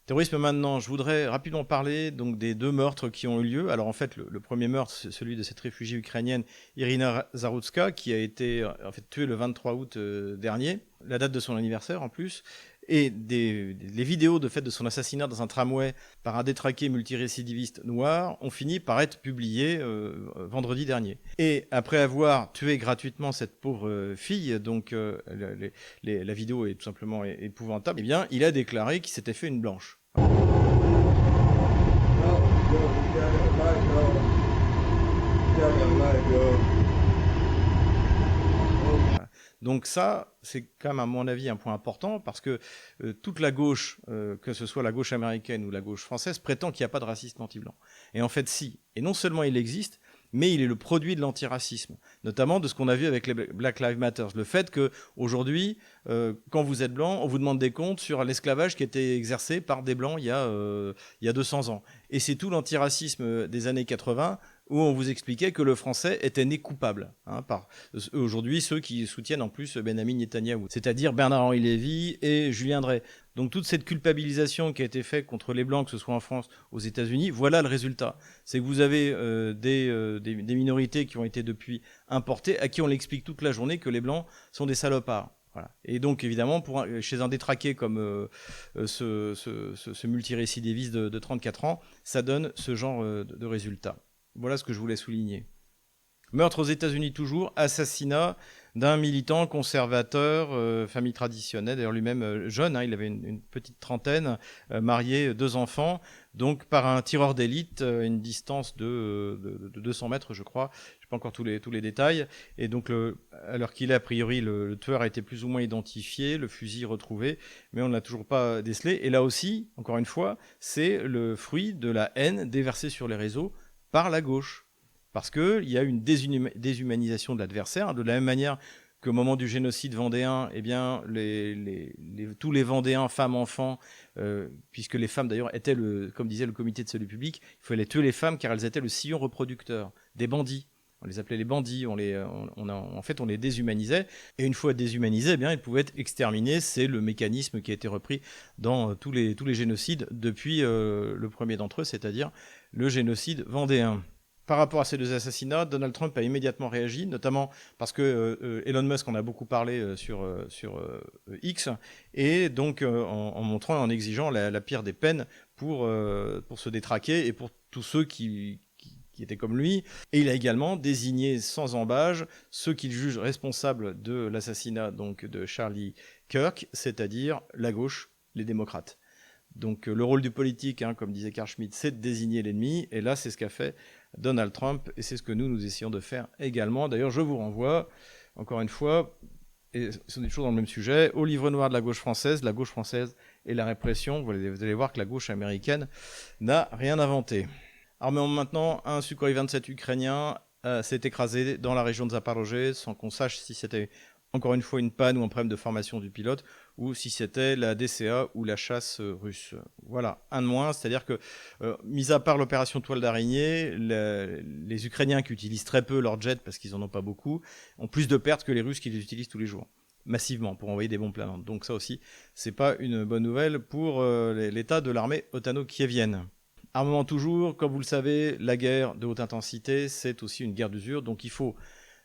S1: Terrorisme maintenant, je voudrais rapidement parler donc des 2 meurtres qui ont eu lieu. Alors en fait, le premier meurtre, c'est celui de cette réfugiée ukrainienne Irina Zarutska, qui a été tuée le 23 août dernier, la date de son anniversaire en plus. Et les vidéos de son assassinat dans un tramway par un détraqué multirécidiviste noir ont fini par être publiées vendredi dernier. Et après avoir tué gratuitement cette pauvre fille, donc la vidéo est tout simplement épouvantable, eh bien, il a déclaré qu'il s'était fait une blanche. Donc ça, c'est quand même à mon avis un point important parce que toute la gauche, que ce soit la gauche américaine ou la gauche française, prétend qu'il n'y a pas de racisme anti-blanc. Et en fait, si. Et non seulement il existe, mais il est le produit de l'antiracisme, notamment de ce qu'on a vu avec les Black Lives Matter. Le fait qu'aujourd'hui, quand vous êtes blanc, on vous demande des comptes sur l'esclavage qui a été exercé par des blancs il y a 200 ans. Et c'est tout l'antiracisme des années 80 où on vous expliquait que le français était né coupable, par aujourd'hui ceux qui soutiennent en plus Benyamin Netanyahou, c'est-à-dire Bernard-Henri Lévy et Julien Drey. Donc toute cette culpabilisation qui a été faite contre les Blancs, que ce soit en France, aux États-Unis, voilà le résultat. C'est que vous avez des minorités qui ont été depuis importées, à qui on l'explique toute la journée que les Blancs sont des salopards. Voilà. Et donc évidemment, chez un détraqué comme ce multirécidiviste de 34 ans, ça donne ce genre de résultat. Voilà ce que je voulais souligner. Meurtre aux États-Unis toujours, assassinat d'un militant conservateur, famille traditionnelle, d'ailleurs lui-même jeune, il avait une petite trentaine, marié, 2 enfants, donc par un tireur d'élite, une distance de 200 mètres je crois, je n'ai pas encore tous les détails, et donc à l'heure qu'il est, a priori le tueur a été plus ou moins identifié, le fusil retrouvé, mais on ne l'a toujours pas décelé, et là aussi, encore une fois, c'est le fruit de la haine déversée sur les réseaux par la gauche. Parce qu'il y a une déshumanisation de l'adversaire, de la même manière qu'au moment du génocide vendéen, eh bien, tous les Vendéens, femmes, enfants, puisque les femmes d'ailleurs étaient, comme disait le comité de salut public, il fallait tuer les femmes car elles étaient le sillon reproducteur des bandits. On les appelait les bandits, en fait on les déshumanisait, et une fois déshumanisés, eh bien, ils pouvaient être exterminés. C'est le mécanisme qui a été repris dans tous les génocides depuis le premier d'entre eux, c'est-à-dire le génocide vendéen. Par rapport à ces 2 assassinats, Donald Trump a immédiatement réagi, notamment parce que Elon Musk en a beaucoup parlé sur X, et donc en montrant, en exigeant la pire des peines pour ce détraqué et pour tous ceux qui étaient comme lui. Et il a également désigné sans embâche ceux qu'il juge responsables de l'assassinat donc de Charlie Kirk, c'est-à-dire la gauche, les démocrates. Donc le rôle du politique, comme disait Carl Schmitt, c'est de désigner l'ennemi, et là c'est ce qu'a fait Donald Trump, et c'est ce que nous essayons de faire également. D'ailleurs, je vous renvoie, encore une fois, et on est toujours dans le même sujet, au livre noir de la gauche française et la répression. Vous allez voir que la gauche américaine n'a rien inventé. Alors maintenant, un Sukhoi 27 ukrainien s'est écrasé dans la région de Zaporozhye, sans qu'on sache si c'était encore une fois une panne ou un problème de formation du pilote, ou si c'était la DCA ou la chasse russe. Voilà, un de moins, c'est-à-dire que, mis à part l'opération Toile d'araignée, les Ukrainiens qui utilisent très peu leurs jets, parce qu'ils n'en ont pas beaucoup, ont plus de pertes que les Russes qui les utilisent tous les jours, massivement, pour envoyer des bombes planantes. Donc ça aussi, c'est pas une bonne nouvelle pour l'état de l'armée otano-kievienne. Armement toujours, comme vous le savez, la guerre de haute intensité, c'est aussi une guerre d'usure, donc il faut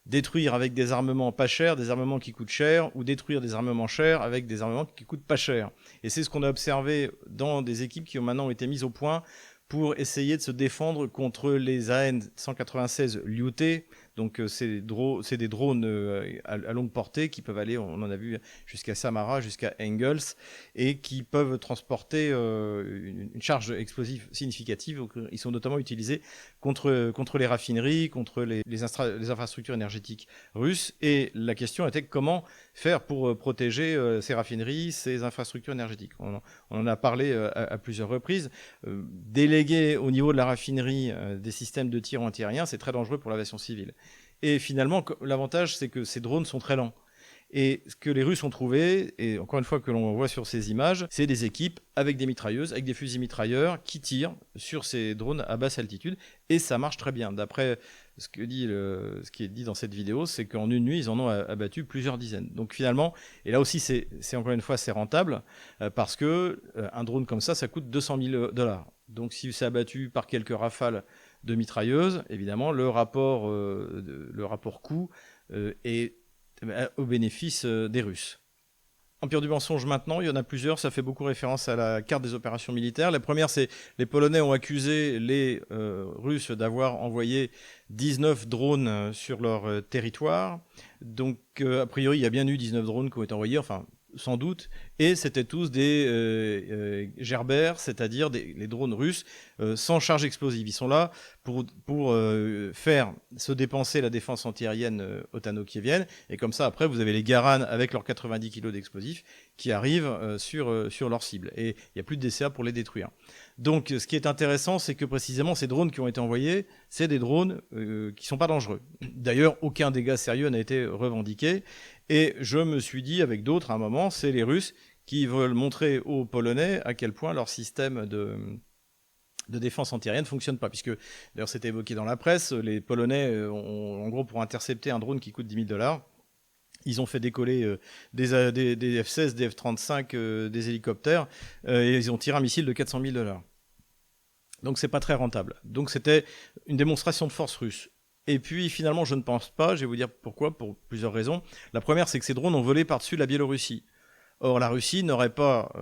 S1: détruire avec des armements pas chers, des armements qui coûtent cher, ou détruire des armements chers avec des armements qui coûtent pas cher. Et c'est ce qu'on a observé dans des équipes qui ont maintenant été mises au point pour essayer de se défendre contre les AN-196 Lyuté. Donc c'est des drones à longue portée qui peuvent aller, on en a vu, jusqu'à Samara, jusqu'à Engels, et qui peuvent transporter une charge explosive significative. Donc, ils sont notamment utilisés contre les raffineries, contre les infrastructures énergétiques russes. Et la question était comment faire pour protéger ces raffineries, ces infrastructures énergétiques. On en a parlé à plusieurs reprises. Déléguer au niveau de la raffinerie des systèmes de tir antiaérien, c'est très dangereux pour l'aviation civile. Et finalement, l'avantage, c'est que ces drones sont très lents. Et ce que les Russes ont trouvé, et encore une fois que l'on voit sur ces images, c'est des équipes avec des mitrailleuses, avec des fusils mitrailleurs qui tirent sur ces drones à basse altitude. Et ça marche très bien. D'après ce qui est dit dans cette vidéo, c'est qu'en une nuit, ils en ont abattu plusieurs dizaines. Donc finalement, et là aussi, c'est encore une fois, c'est rentable, parce que un drone comme ça coûte $200 000. Donc si c'est abattu par quelques rafales de mitrailleuses, évidemment, le rapport coût est au bénéfice des Russes. Empire du mensonge maintenant, il y en a plusieurs, ça fait beaucoup référence à la carte des opérations militaires. La première, c'est les Polonais ont accusé les Russes d'avoir envoyé 19 drones sur leur territoire. Donc, a priori, il y a bien eu 19 drones qui ont été envoyés, enfin, sans doute, et c'était tous des Gerber, c'est-à-dire les drones russes sans charge explosive. Ils sont là pour faire se dépenser la défense antiaérienne otano-kievienne, et comme ça, après, vous avez les Garan avec leurs 90 kg d'explosifs qui arrivent sur leur cible, et il n'y a plus de DCA pour les détruire. Donc, ce qui est intéressant, c'est que précisément, ces drones qui ont été envoyés, c'est des drones qui ne sont pas dangereux. D'ailleurs, aucun dégât sérieux n'a été revendiqué, et je me suis dit avec d'autres à un moment, c'est les Russes qui veulent montrer aux Polonais à quel point leur système de défense antiaérienne ne fonctionne pas. Puisque, d'ailleurs c'était évoqué dans la presse, les Polonais ont, en gros, pour intercepter un drone qui coûte $10 000, ils ont fait décoller des F-16, des F-35, des hélicoptères, et ils ont tiré un missile de $400 000. Donc c'est pas très rentable. Donc c'était une démonstration de force russe. Et puis finalement, je ne pense pas, je vais vous dire pourquoi, pour plusieurs raisons. La première, c'est que ces drones ont volé par-dessus la Biélorussie. Or, la Russie n'aurait pas...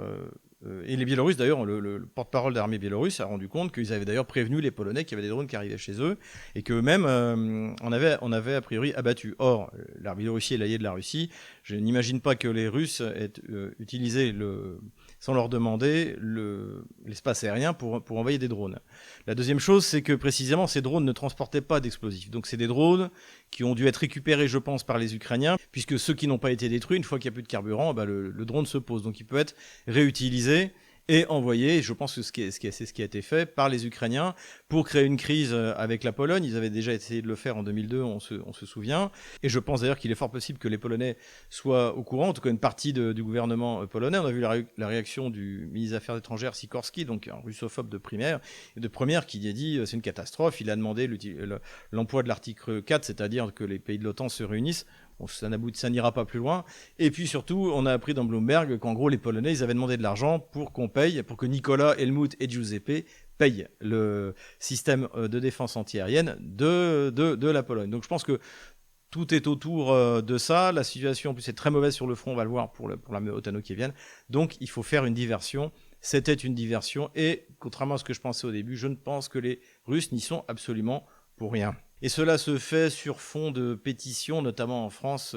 S1: et les Biélorusses, d'ailleurs, le porte-parole de l'armée biélorusse a rendu compte qu'ils avaient d'ailleurs prévenu les Polonais qu'il y avait des drones qui arrivaient chez eux, et qu'eux-mêmes on avait a priori abattu. Or, la Biélorussie est l'allié de la Russie. Je n'imagine pas que les Russes aient utilisé sans leur demander l'espace aérien pour envoyer des drones. La deuxième chose, c'est que précisément ces drones ne transportaient pas d'explosifs. Donc c'est des drones qui ont dû être récupérés, je pense, par les Ukrainiens, puisque ceux qui n'ont pas été détruits, une fois qu'il n'y a plus de carburant, le drone se pose. Donc il peut être réutilisé et envoyé, je pense que c'est ce qui a été fait par les Ukrainiens pour créer une crise avec la Pologne. Ils avaient déjà essayé de le faire en 2002, on se souvient. Et je pense d'ailleurs qu'il est fort possible que les Polonais soient au courant, en tout cas une partie du gouvernement polonais. On a vu la réaction du ministre des Affaires étrangères Sikorski, donc un russophobe de première, qui a dit c'est une catastrophe. Il a demandé l'emploi de l'article 4, c'est-à-dire que les pays de l'OTAN se réunissent. Bon, ça n'ira pas plus loin. Et puis surtout, on a appris dans Bloomberg qu'en gros, les Polonais, ils avaient demandé de l'argent pour que Nicolas, Helmut et Giuseppe payent le système de défense antiaérienne de la Pologne. Donc je pense que tout est autour de ça. La situation en plus est très mauvaise sur le front, on va le voir pour l'armée otano-kievienne. Donc il faut faire une diversion. C'était une diversion. Et contrairement à ce que je pensais au début, je ne pense que les Russes n'y sont absolument pour rien. Et cela se fait sur fond de pétitions, notamment en France,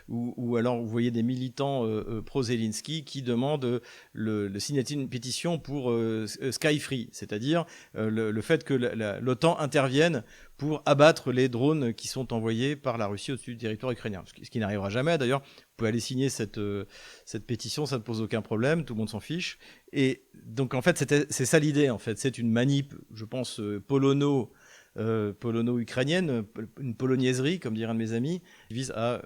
S1: où alors vous voyez des militants pro-Zelensky qui demandent de signer une pétition pour Sky Free, c'est-à-dire le fait que l'OTAN intervienne pour abattre les drones qui sont envoyés par la Russie au-dessus du territoire ukrainien. Ce qui n'arrivera jamais, d'ailleurs. Vous pouvez aller signer cette pétition, ça ne pose aucun problème, tout le monde s'en fiche. Et donc en fait, c'est ça l'idée, en fait. C'est une manip, je pense, polono-ukrainienne, une poloniaiserie, comme dirait un de mes amis, qui vise à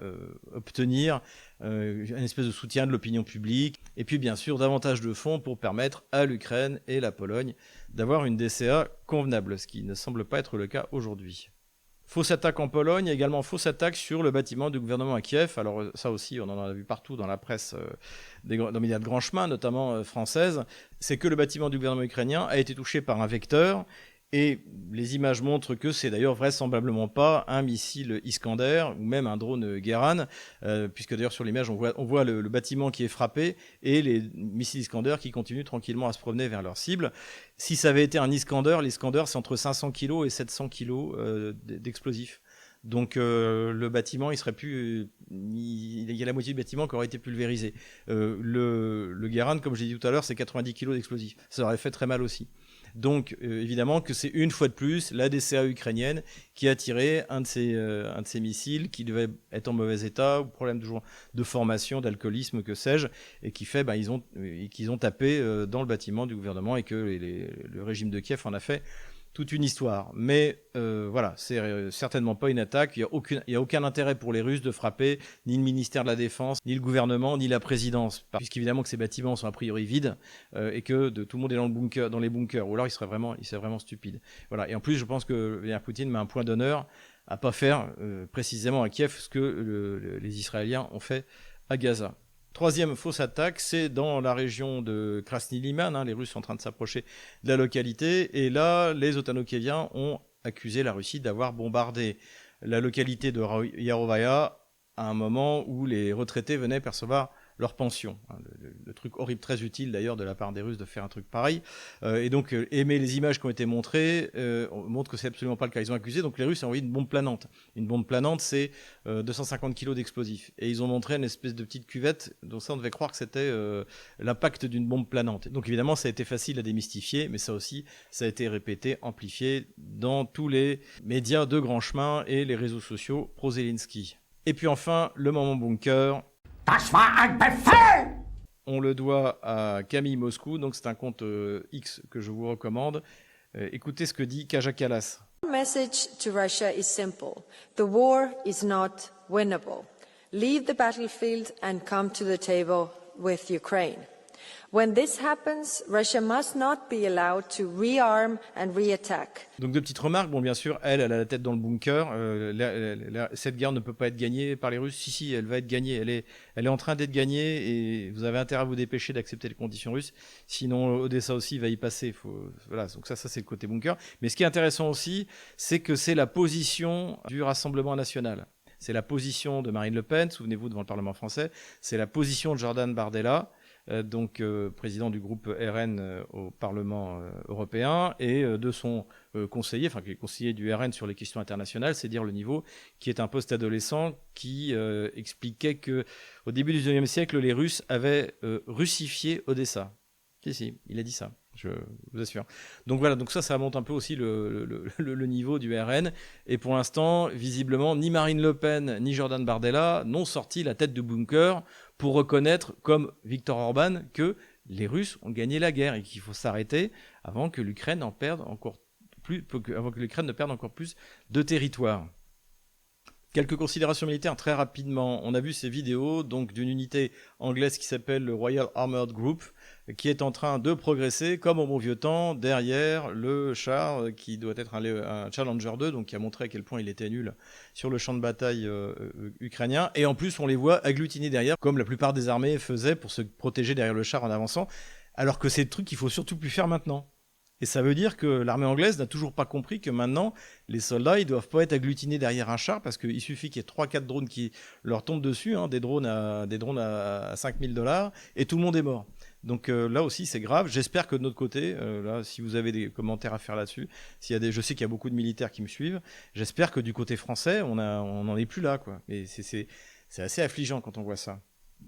S1: obtenir une espèce de soutien de l'opinion publique, et puis bien sûr davantage de fonds pour permettre à l'Ukraine et la Pologne d'avoir une DCA convenable, ce qui ne semble pas être le cas aujourd'hui. Fausse attaque en Pologne, également fausse attaque sur le bâtiment du gouvernement à Kiev. Alors ça aussi, on en a vu partout dans la presse, dans les médias de grand chemin, notamment française. C'est que le bâtiment du gouvernement ukrainien a été touché par un vecteur, Et les images montrent que c'est d'ailleurs vraisemblablement pas un missile Iskander ou même un drone Guéran, puisque d'ailleurs sur l'image on voit le bâtiment qui est frappé et les missiles Iskander qui continuent tranquillement à se promener vers leur cible. Si ça avait été un Iskander, l'Iskander c'est entre 500 kg et 700 kg d'explosifs. Donc le bâtiment, il y a la moitié du bâtiment qui aurait été pulvérisé. Le Guéran, comme j'ai dit tout à l'heure, c'est 90 kg d'explosifs. Ça aurait fait très mal aussi. Donc évidemment que c'est une fois de plus la DCA ukrainienne qui a tiré un de ces missiles qui devait être en mauvais état, ou problème de formation, d'alcoolisme, que sais-je, et qui fait qu'ils ont tapé dans le bâtiment du gouvernement et que le régime de Kiev en a fait toute une histoire. Mais voilà, c'est certainement pas une attaque. Il y a aucun intérêt pour les Russes de frapper ni le ministère de la Défense, ni le gouvernement, ni la présidence, puisqu'évidemment que ces bâtiments sont a priori vides et que tout le monde est dans les bunkers. Ou alors il serait vraiment stupide. Voilà. Et en plus, je pense que Vladimir Poutine met un point d'honneur à pas faire précisément à Kiev ce que les Israéliens ont fait à Gaza. Troisième fausse attaque, c'est dans la région de Krasny Liman. Les Russes sont en train de s'approcher de la localité. Et là, les Otanokieviens ont accusé la Russie d'avoir bombardé la localité de Yarovaya à un moment où les retraités venaient percevoir leur pension. Le truc horrible, très utile d'ailleurs de la part des Russes de faire un truc pareil. Et donc, aimer les images qui ont été montrées montrent que c'est absolument pas le cas. Ils ont accusé, donc les Russes ont envoyé une bombe planante. Une bombe planante, c'est 250 kg d'explosifs. Et ils ont montré une espèce de petite cuvette dont ça, on devait croire que c'était l'impact d'une bombe planante. Donc évidemment, ça a été facile à démystifier, mais ça aussi, ça a été répété, amplifié dans tous les médias de grand chemin et les réseaux sociaux pro-Zelensky. Et puis enfin, le moment bunker. Das war ein Befehl! On le doit à Camille Moscou, donc c'est un compte X que je vous recommande. Écoutez ce que dit Kaja Kallas.
S3: The message to Russia is simple. The war is not winnable. Leave the battlefield and come to the table with Ukraine. When this happens, Russia must not be allowed to rearm and re-attack.
S1: Donc deux petites remarques. Bon, bien sûr, elle a la tête dans le bunker. Cette guerre ne peut pas être gagnée par les Russes. Si, elle va être gagnée. Elle est en train d'être gagnée et vous avez intérêt à vous dépêcher d'accepter les conditions russes. Sinon, Odessa aussi va y passer. Voilà, donc ça c'est le côté bunker. Mais ce qui est intéressant aussi, c'est que c'est la position du Rassemblement national. C'est la position de Marine Le Pen, souvenez-vous, devant le Parlement français. C'est la position de Jordan Bardella, président du groupe RN au Parlement européen, et de son conseiller, qui est conseiller du RN sur les questions internationales, c'est dire le niveau, qui est un post-adolescent qui expliquait que au début du XIXe siècle, les Russes avaient russifié Odessa. Si, il a dit ça, je vous assure. Donc voilà, donc ça monte un peu aussi le niveau du RN. Et pour l'instant, visiblement, ni Marine Le Pen ni Jordan Bardella n'ont sorti la tête du bunker pour reconnaître, comme Viktor Orban, que les Russes ont gagné la guerre et qu'il faut s'arrêter avant que l'Ukraine ne perde encore plus de territoire. Quelques considérations militaires très rapidement. On a vu ces vidéos donc d'une unité anglaise qui s'appelle le Royal Armoured Group, qui est en train de progresser comme au bon vieux temps derrière le char qui doit être un Challenger 2, donc qui a montré à quel point il était nul sur le champ de bataille ukrainien. Et en plus, on les voit agglutinés derrière, comme la plupart des armées faisaient pour se protéger derrière le char en avançant, alors que c'est le truc qu'il faut surtout plus faire maintenant. Et ça veut dire que l'armée anglaise n'a toujours pas compris que maintenant, les soldats, ils doivent pas être agglutinés derrière un char, parce qu'il suffit qu'il y ait 3-4 drones qui leur tombent dessus, des drones à $5 000, et tout le monde est mort. Donc là aussi, c'est grave. J'espère que de notre côté, là, si vous avez des commentaires à faire là-dessus, je sais qu'il y a beaucoup de militaires qui me suivent, j'espère que du côté français, on n'en est plus là, quoi. Et c'est assez affligeant quand on voit ça.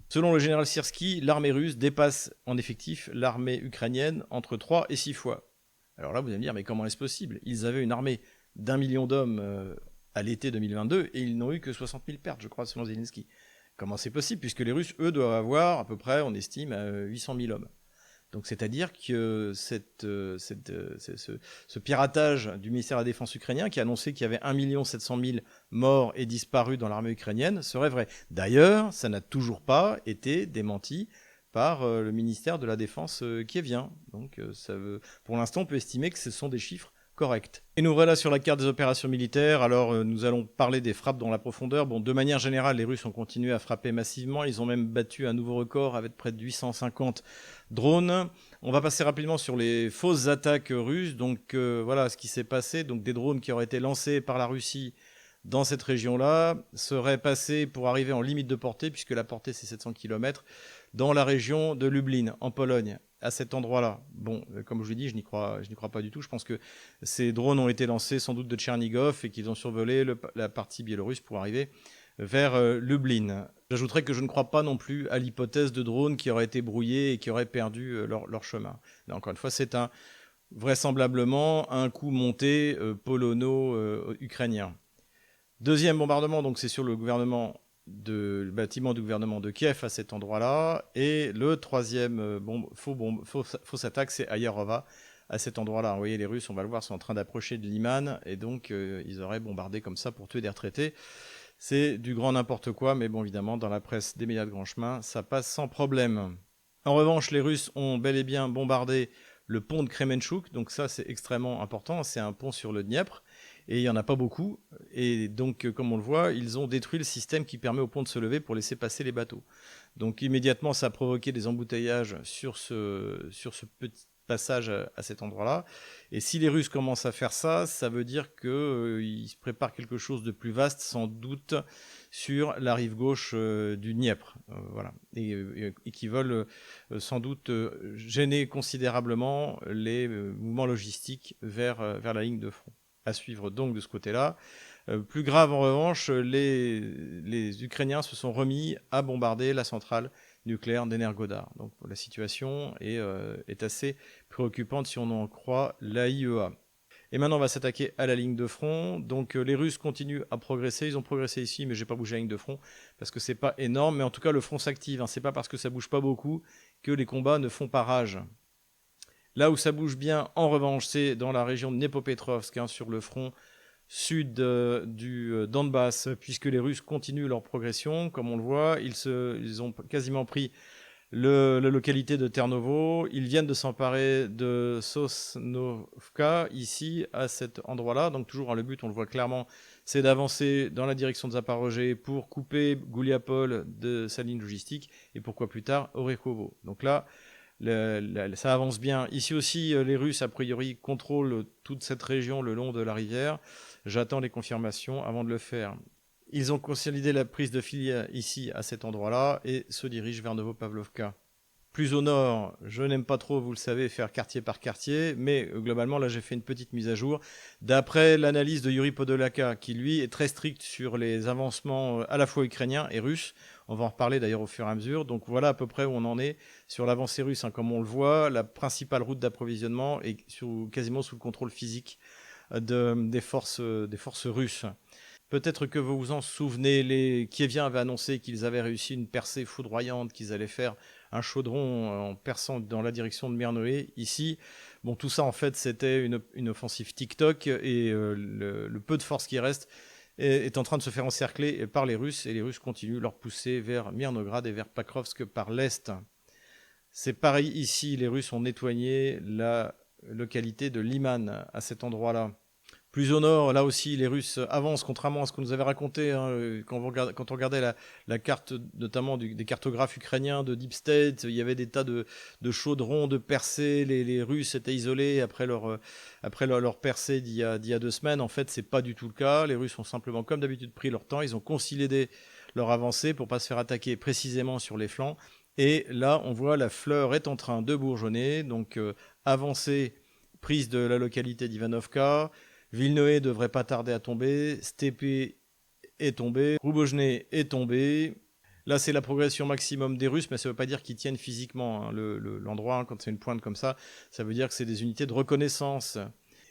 S1: Selon le général Syrski, l'armée russe dépasse en effectif l'armée ukrainienne entre 3 et 6 fois. Alors là, vous allez me dire, mais comment est-ce possible? Ils avaient une armée d'1 million d'hommes à l'été 2022 et ils n'ont eu que 60 000 pertes, je crois, selon Zelensky. Comment c'est possible? Puisque les Russes, eux, doivent avoir à peu près, on estime, 800 000 hommes. Donc c'est-à-dire que ce piratage du ministère de la Défense ukrainien, qui a annoncé qu'il y avait 1 700 000 morts et disparus dans l'armée ukrainienne, serait vrai. D'ailleurs, ça n'a toujours pas été démenti par le ministère de la Défense kievien. Donc pour l'instant, on peut estimer que ce sont des chiffres corrects. Et nous voilà sur la carte des opérations militaires. Alors nous allons parler des frappes dans la profondeur. Bon, de manière générale, les Russes ont continué à frapper massivement. Ils ont même battu un nouveau record avec près de 850 drones. On va passer rapidement sur les fausses attaques russes. Donc voilà ce qui s'est passé. Donc des drones qui auraient été lancés par la Russie dans cette région-là seraient passés pour arriver en limite de portée, puisque la portée c'est 700 km, dans la région de Lublin, en Pologne, à cet endroit-là. Bon, comme je vous l'ai dit, je n'y crois pas du tout. Je pense que ces drones ont été lancés sans doute de Tchernigov et qu'ils ont survolé la partie biélorusse pour arriver vers Lublin. J'ajouterais que je ne crois pas non plus à l'hypothèse de drones qui auraient été brouillés et qui auraient perdu leur chemin. Là, encore une fois, c'est vraisemblablement un coup monté polono-ukrainien. Deuxième bombardement, donc c'est sur le bâtiment du gouvernement de Kiev à cet endroit-là. Et le troisième fausse attaque, c'est à Yarova, à cet endroit-là. Vous voyez, les Russes, on va le voir, sont en train d'approcher de Liman, et donc ils auraient bombardé comme ça pour tuer des retraités. C'est du grand n'importe quoi, mais bon, évidemment, dans la presse des médias de grand chemin, ça passe sans problème. En revanche, les Russes ont bel et bien bombardé le pont de Kremenchuk, donc ça c'est extrêmement important, c'est un pont sur le Dniepr, et il n'y en a pas beaucoup, et donc comme on le voit, ils ont détruit le système qui permet au pont de se lever pour laisser passer les bateaux. Donc immédiatement ça a provoqué des embouteillages sur ce petit passage à cet endroit-là, et si les Russes commencent à faire ça, ça veut dire qu'ils se préparent quelque chose de plus vaste, sans doute sur la rive gauche du Dniepr, voilà, et qui veulent sans doute gêner considérablement les mouvements logistiques vers la ligne de front. À suivre donc de ce côté-là. Plus grave en revanche, les Ukrainiens se sont remis à bombarder la centrale nucléaire d'Energodar. Donc la situation est assez préoccupante si on en croit l'AIEA. Et maintenant on va s'attaquer à la ligne de front. Donc les Russes continuent à progresser. Ils ont progressé ici, mais je n'ai pas bougé la ligne de front parce que c'est pas énorme. Mais en tout cas le front s'active. C'est pas parce que ça bouge pas beaucoup que les combats ne font pas rage. Là où ça bouge bien, en revanche, c'est dans la région de Dnepropetrovsk, sur le front sud du Donbass, puisque les Russes continuent leur progression. Comme on le voit, ils ont quasiment pris la localité de Ternovo. Ils viennent de s'emparer de Sosnovka, ici, à cet endroit-là. Donc toujours, le but, on le voit clairement, c'est d'avancer dans la direction de Zaporozhye pour couper Gouliapol de sa ligne logistique, et pourquoi plus tard, Orekhovo. Donc là, ça avance bien. Ici aussi, les Russes, a priori, contrôlent toute cette région le long de la rivière. J'attends les confirmations avant de le faire. Ils ont consolidé la prise de Filia ici, à cet endroit-là, et se dirigent vers Novopavlovka. Plus au nord, je n'aime pas trop, vous le savez, faire quartier par quartier, mais globalement, là, j'ai fait une petite mise à jour. D'après l'analyse de Yuri Podolaka, qui lui est très strict sur les avancements à la fois ukrainiens et russes, on va en reparler d'ailleurs au fur et à mesure. Donc voilà à peu près où on en est sur l'avancée russe. Comme on le voit, la principale route d'approvisionnement est quasiment sous le contrôle physique des forces russes. Peut-être que vous vous en souvenez, les Kieviens avaient annoncé qu'ils avaient réussi une percée foudroyante, qu'ils allaient faire un chaudron en perçant dans la direction de Mirnoé. Ici, bon, tout ça en fait c'était une offensive TikTok, et le peu de force qui reste est en train de se faire encercler par les Russes, et les Russes continuent leur poussée vers Mirnograd et vers Pakrovsk par l'est. C'est pareil ici, les Russes ont nettoyé la localité de Liman à cet endroit-là. Plus au nord, là aussi, les Russes avancent, contrairement à ce qu'on nous avait raconté quand on regardait la carte, notamment des cartographes ukrainiens de Deep State. Il y avait des tas de chaudrons, de percées. Les Russes étaient isolés après leur percée d'il y a 2 semaines. En fait, c'est pas du tout le cas. Les Russes ont simplement, comme d'habitude, pris leur temps. Ils ont consolidé leur avancée pour pas se faire attaquer précisément sur les flancs. Et là, on voit la fleur est en train de bourgeonner. Donc, avancée, prise de la localité d'Ivanovka. Vilnoé devrait pas tarder à tomber, Stépé est tombé, Roubojné est tombé. Là, c'est la progression maximum des Russes, mais ça ne veut pas dire qu'ils tiennent physiquement l'endroit. Quand c'est une pointe comme ça veut dire que c'est des unités de reconnaissance.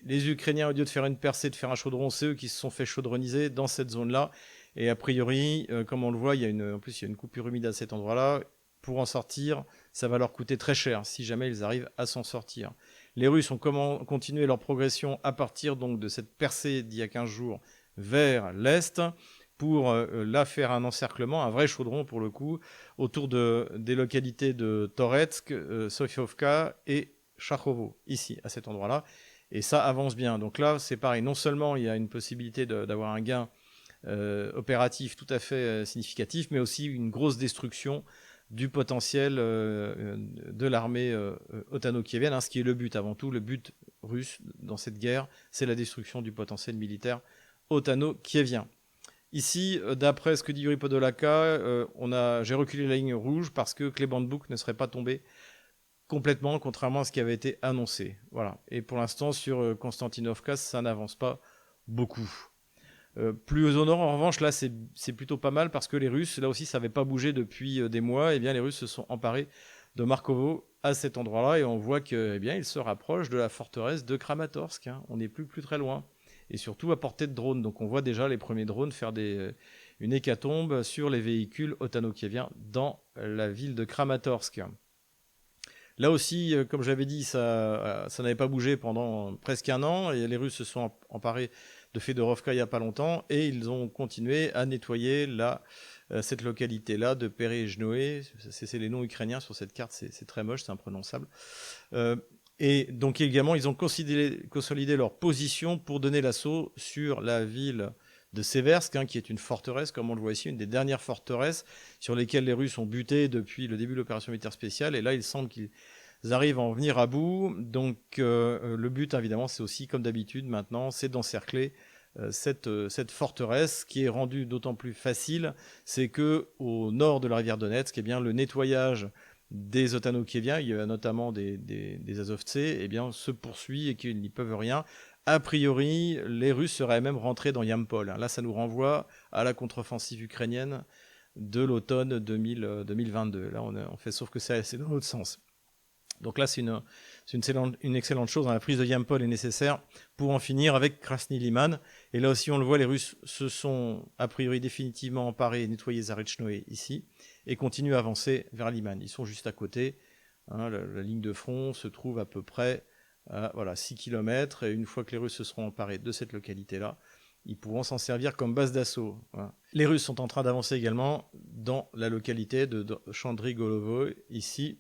S1: Les Ukrainiens, au lieu de faire une percée, de faire un chaudron, c'est eux qui se sont fait chaudroniser dans cette zone-là. Et a priori, comme on le voit, en plus il y a une coupure humide à cet endroit-là. Pour en sortir, ça va leur coûter très cher si jamais ils arrivent à s'en sortir. Les Russes ont continué leur progression à partir donc de cette percée d'il y a 15 jours vers l'est pour là faire un encerclement, un vrai chaudron pour le coup, autour des localités de Toretsk, Sofiovka et Charkovo, ici, à cet endroit-là. Et ça avance bien. Donc là, c'est pareil. Non seulement il y a une possibilité d'avoir un gain opératif tout à fait significatif, mais aussi une grosse destruction du potentiel de l'armée otano-kievienne, hein, ce qui est le but avant tout. Le but russe dans cette guerre, c'est la destruction du potentiel militaire otano-kievien. Ici, d'après ce que dit Yuri Podolaka, j'ai reculé la ligne rouge parce que Cleban Book ne serait pas tombé complètement, contrairement à ce qui avait été annoncé. Voilà. Et pour l'instant, sur Konstantinovka, ça n'avance pas beaucoup. Plus au nord, en revanche, là, c'est plutôt pas mal parce que les Russes, là aussi, ça n'avait pas bougé depuis des mois. Et bien, les Russes se sont emparés de Markovo à cet endroit-là et on voit que, ils se rapprochent de la forteresse de Kramatorsk. Hein. On n'est plus très loin. Et surtout à portée de drone. Donc on voit déjà les premiers drones faire une hécatombe sur les véhicules otano-kieviens dans la ville de Kramatorsk. Là aussi, comme je l'avais dit, ça n'avait pas bougé pendant presque un an et les Russes se sont emparés de Fedorovka il n'y a pas longtemps et ils ont continué à nettoyer cette localité-là de Perejnoe. C'est les noms ukrainiens sur cette carte, c'est très moche, c'est imprononçable. Et donc également, ils ont consolidé leur position pour donner l'assaut sur la ville de Seversk, hein, qui est une forteresse, comme on le voit ici, une des dernières forteresses sur lesquelles les Russes ont buté depuis le début de l'opération militaire spéciale. Et là, il semble qu'ils arrivent à en venir à bout. Donc le but, évidemment, c'est aussi, comme d'habitude maintenant, c'est d'encercler cette forteresse, qui est rendue d'autant plus facile, c'est que au nord de la rivière Donetsk, le nettoyage des otano-kieviens, il y a notamment des azovtsés, se poursuit et qu'ils n'y peuvent rien. A priori, les Russes seraient même rentrés dans Yampol. Là, ça nous renvoie à la contre-offensive ukrainienne de l'automne 2022. Là, on fait sauf que c'est dans l'autre sens. Donc là, c'est une excellente chose. La prise de Yampol est nécessaire pour en finir avec Krasny Liman. Et là aussi, on le voit, les Russes se sont a priori définitivement emparés et nettoyés Zarechnoe ici et continuent à avancer vers Liman. Ils sont juste à côté. Hein, la ligne de front se trouve à peu près à 6 km. Et une fois que les Russes se seront emparés de cette localité-là, ils pourront s'en servir comme base d'assaut. Voilà. Les Russes sont en train d'avancer également dans la localité de Chandrigolovo, ici.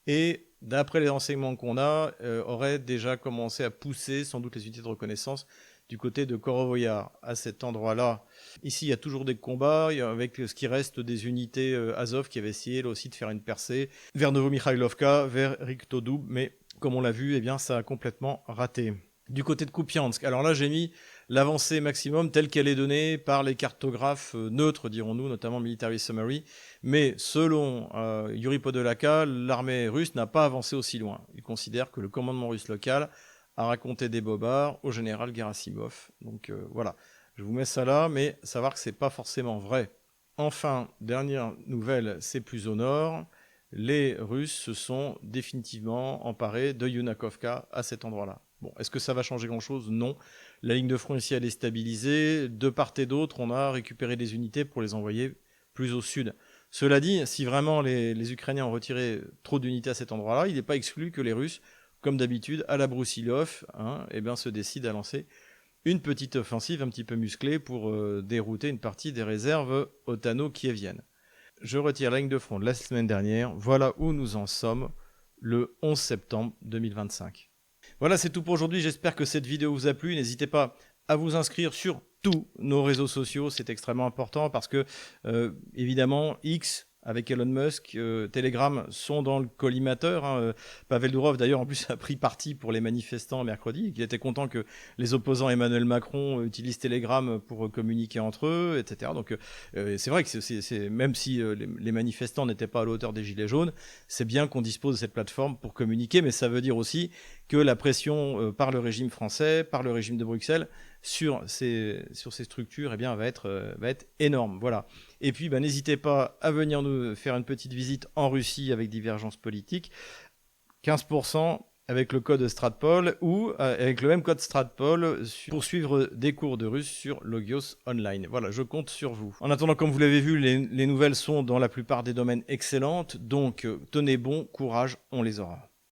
S1: Et d'après les renseignements qu'on a, auraient déjà commencé à pousser sans doute les unités de reconnaissance du côté de Korovoyar, à cet endroit-là. Ici, il y a toujours des combats, avec ce qui reste des unités Azov qui avaient essayé là aussi de faire une percée vers Novomikhailovka, vers Riktodoub, mais comme on l'a vu, ça a complètement raté. Du côté de Kupiansk, alors là j'ai mis l'avancée maximum telle qu'elle est donnée par les cartographes neutres, dirons-nous, notamment Military Summary, mais selon Yuri Podolaka, l'armée russe n'a pas avancé aussi loin. Il considère que le commandement russe local a raconté des bobards au général Gerasimov. Donc voilà, je vous mets ça là, mais savoir que c'est pas forcément vrai. Enfin, dernière nouvelle, c'est plus au nord, les Russes se sont définitivement emparés de Yunakovka à cet endroit-là. Bon, est-ce que ça va changer grand-chose? Non. La ligne de front ici, elle est stabilisée. De part et d'autre, on a récupéré des unités pour les envoyer plus au sud. Cela dit, si vraiment les Ukrainiens ont retiré trop d'unités à cet endroit-là, il n'est pas exclu que les Russes, comme d'habitude, à la Broussilov, se décident à lancer une petite offensive un petit peu musclée pour dérouter une partie des réserves otano-kieviennes. Je retire la ligne de front de la semaine dernière. Voilà où nous en sommes le 11 septembre 2025. Voilà, c'est tout pour aujourd'hui. J'espère que cette vidéo vous a plu. N'hésitez pas à vous inscrire sur tous nos réseaux sociaux. C'est extrêmement important parce que, évidemment, X, avec Elon Musk, Telegram sont dans le collimateur. Pavel Durov, d'ailleurs, en plus, a pris parti pour les manifestants mercredi. Il était content que les opposants Emmanuel Macron utilisent Telegram pour communiquer entre eux, etc. Donc, c'est vrai que même si les manifestants n'étaient pas à la hauteur des Gilets jaunes, c'est bien qu'on dispose de cette plateforme pour communiquer, mais ça veut dire aussi que la pression par le régime français, par le régime de Bruxelles, sur ces structures va être énorme. Voilà. Et puis n'hésitez pas à venir nous faire une petite visite en Russie avec Divergence Politique. 15% avec le code Stratpol ou avec le même code Stratpol pour suivre des cours de russe sur Logios Online. Voilà, je compte sur vous. En attendant, comme vous l'avez vu, les nouvelles sont dans la plupart des domaines excellentes. Donc tenez bon, courage, on les aura.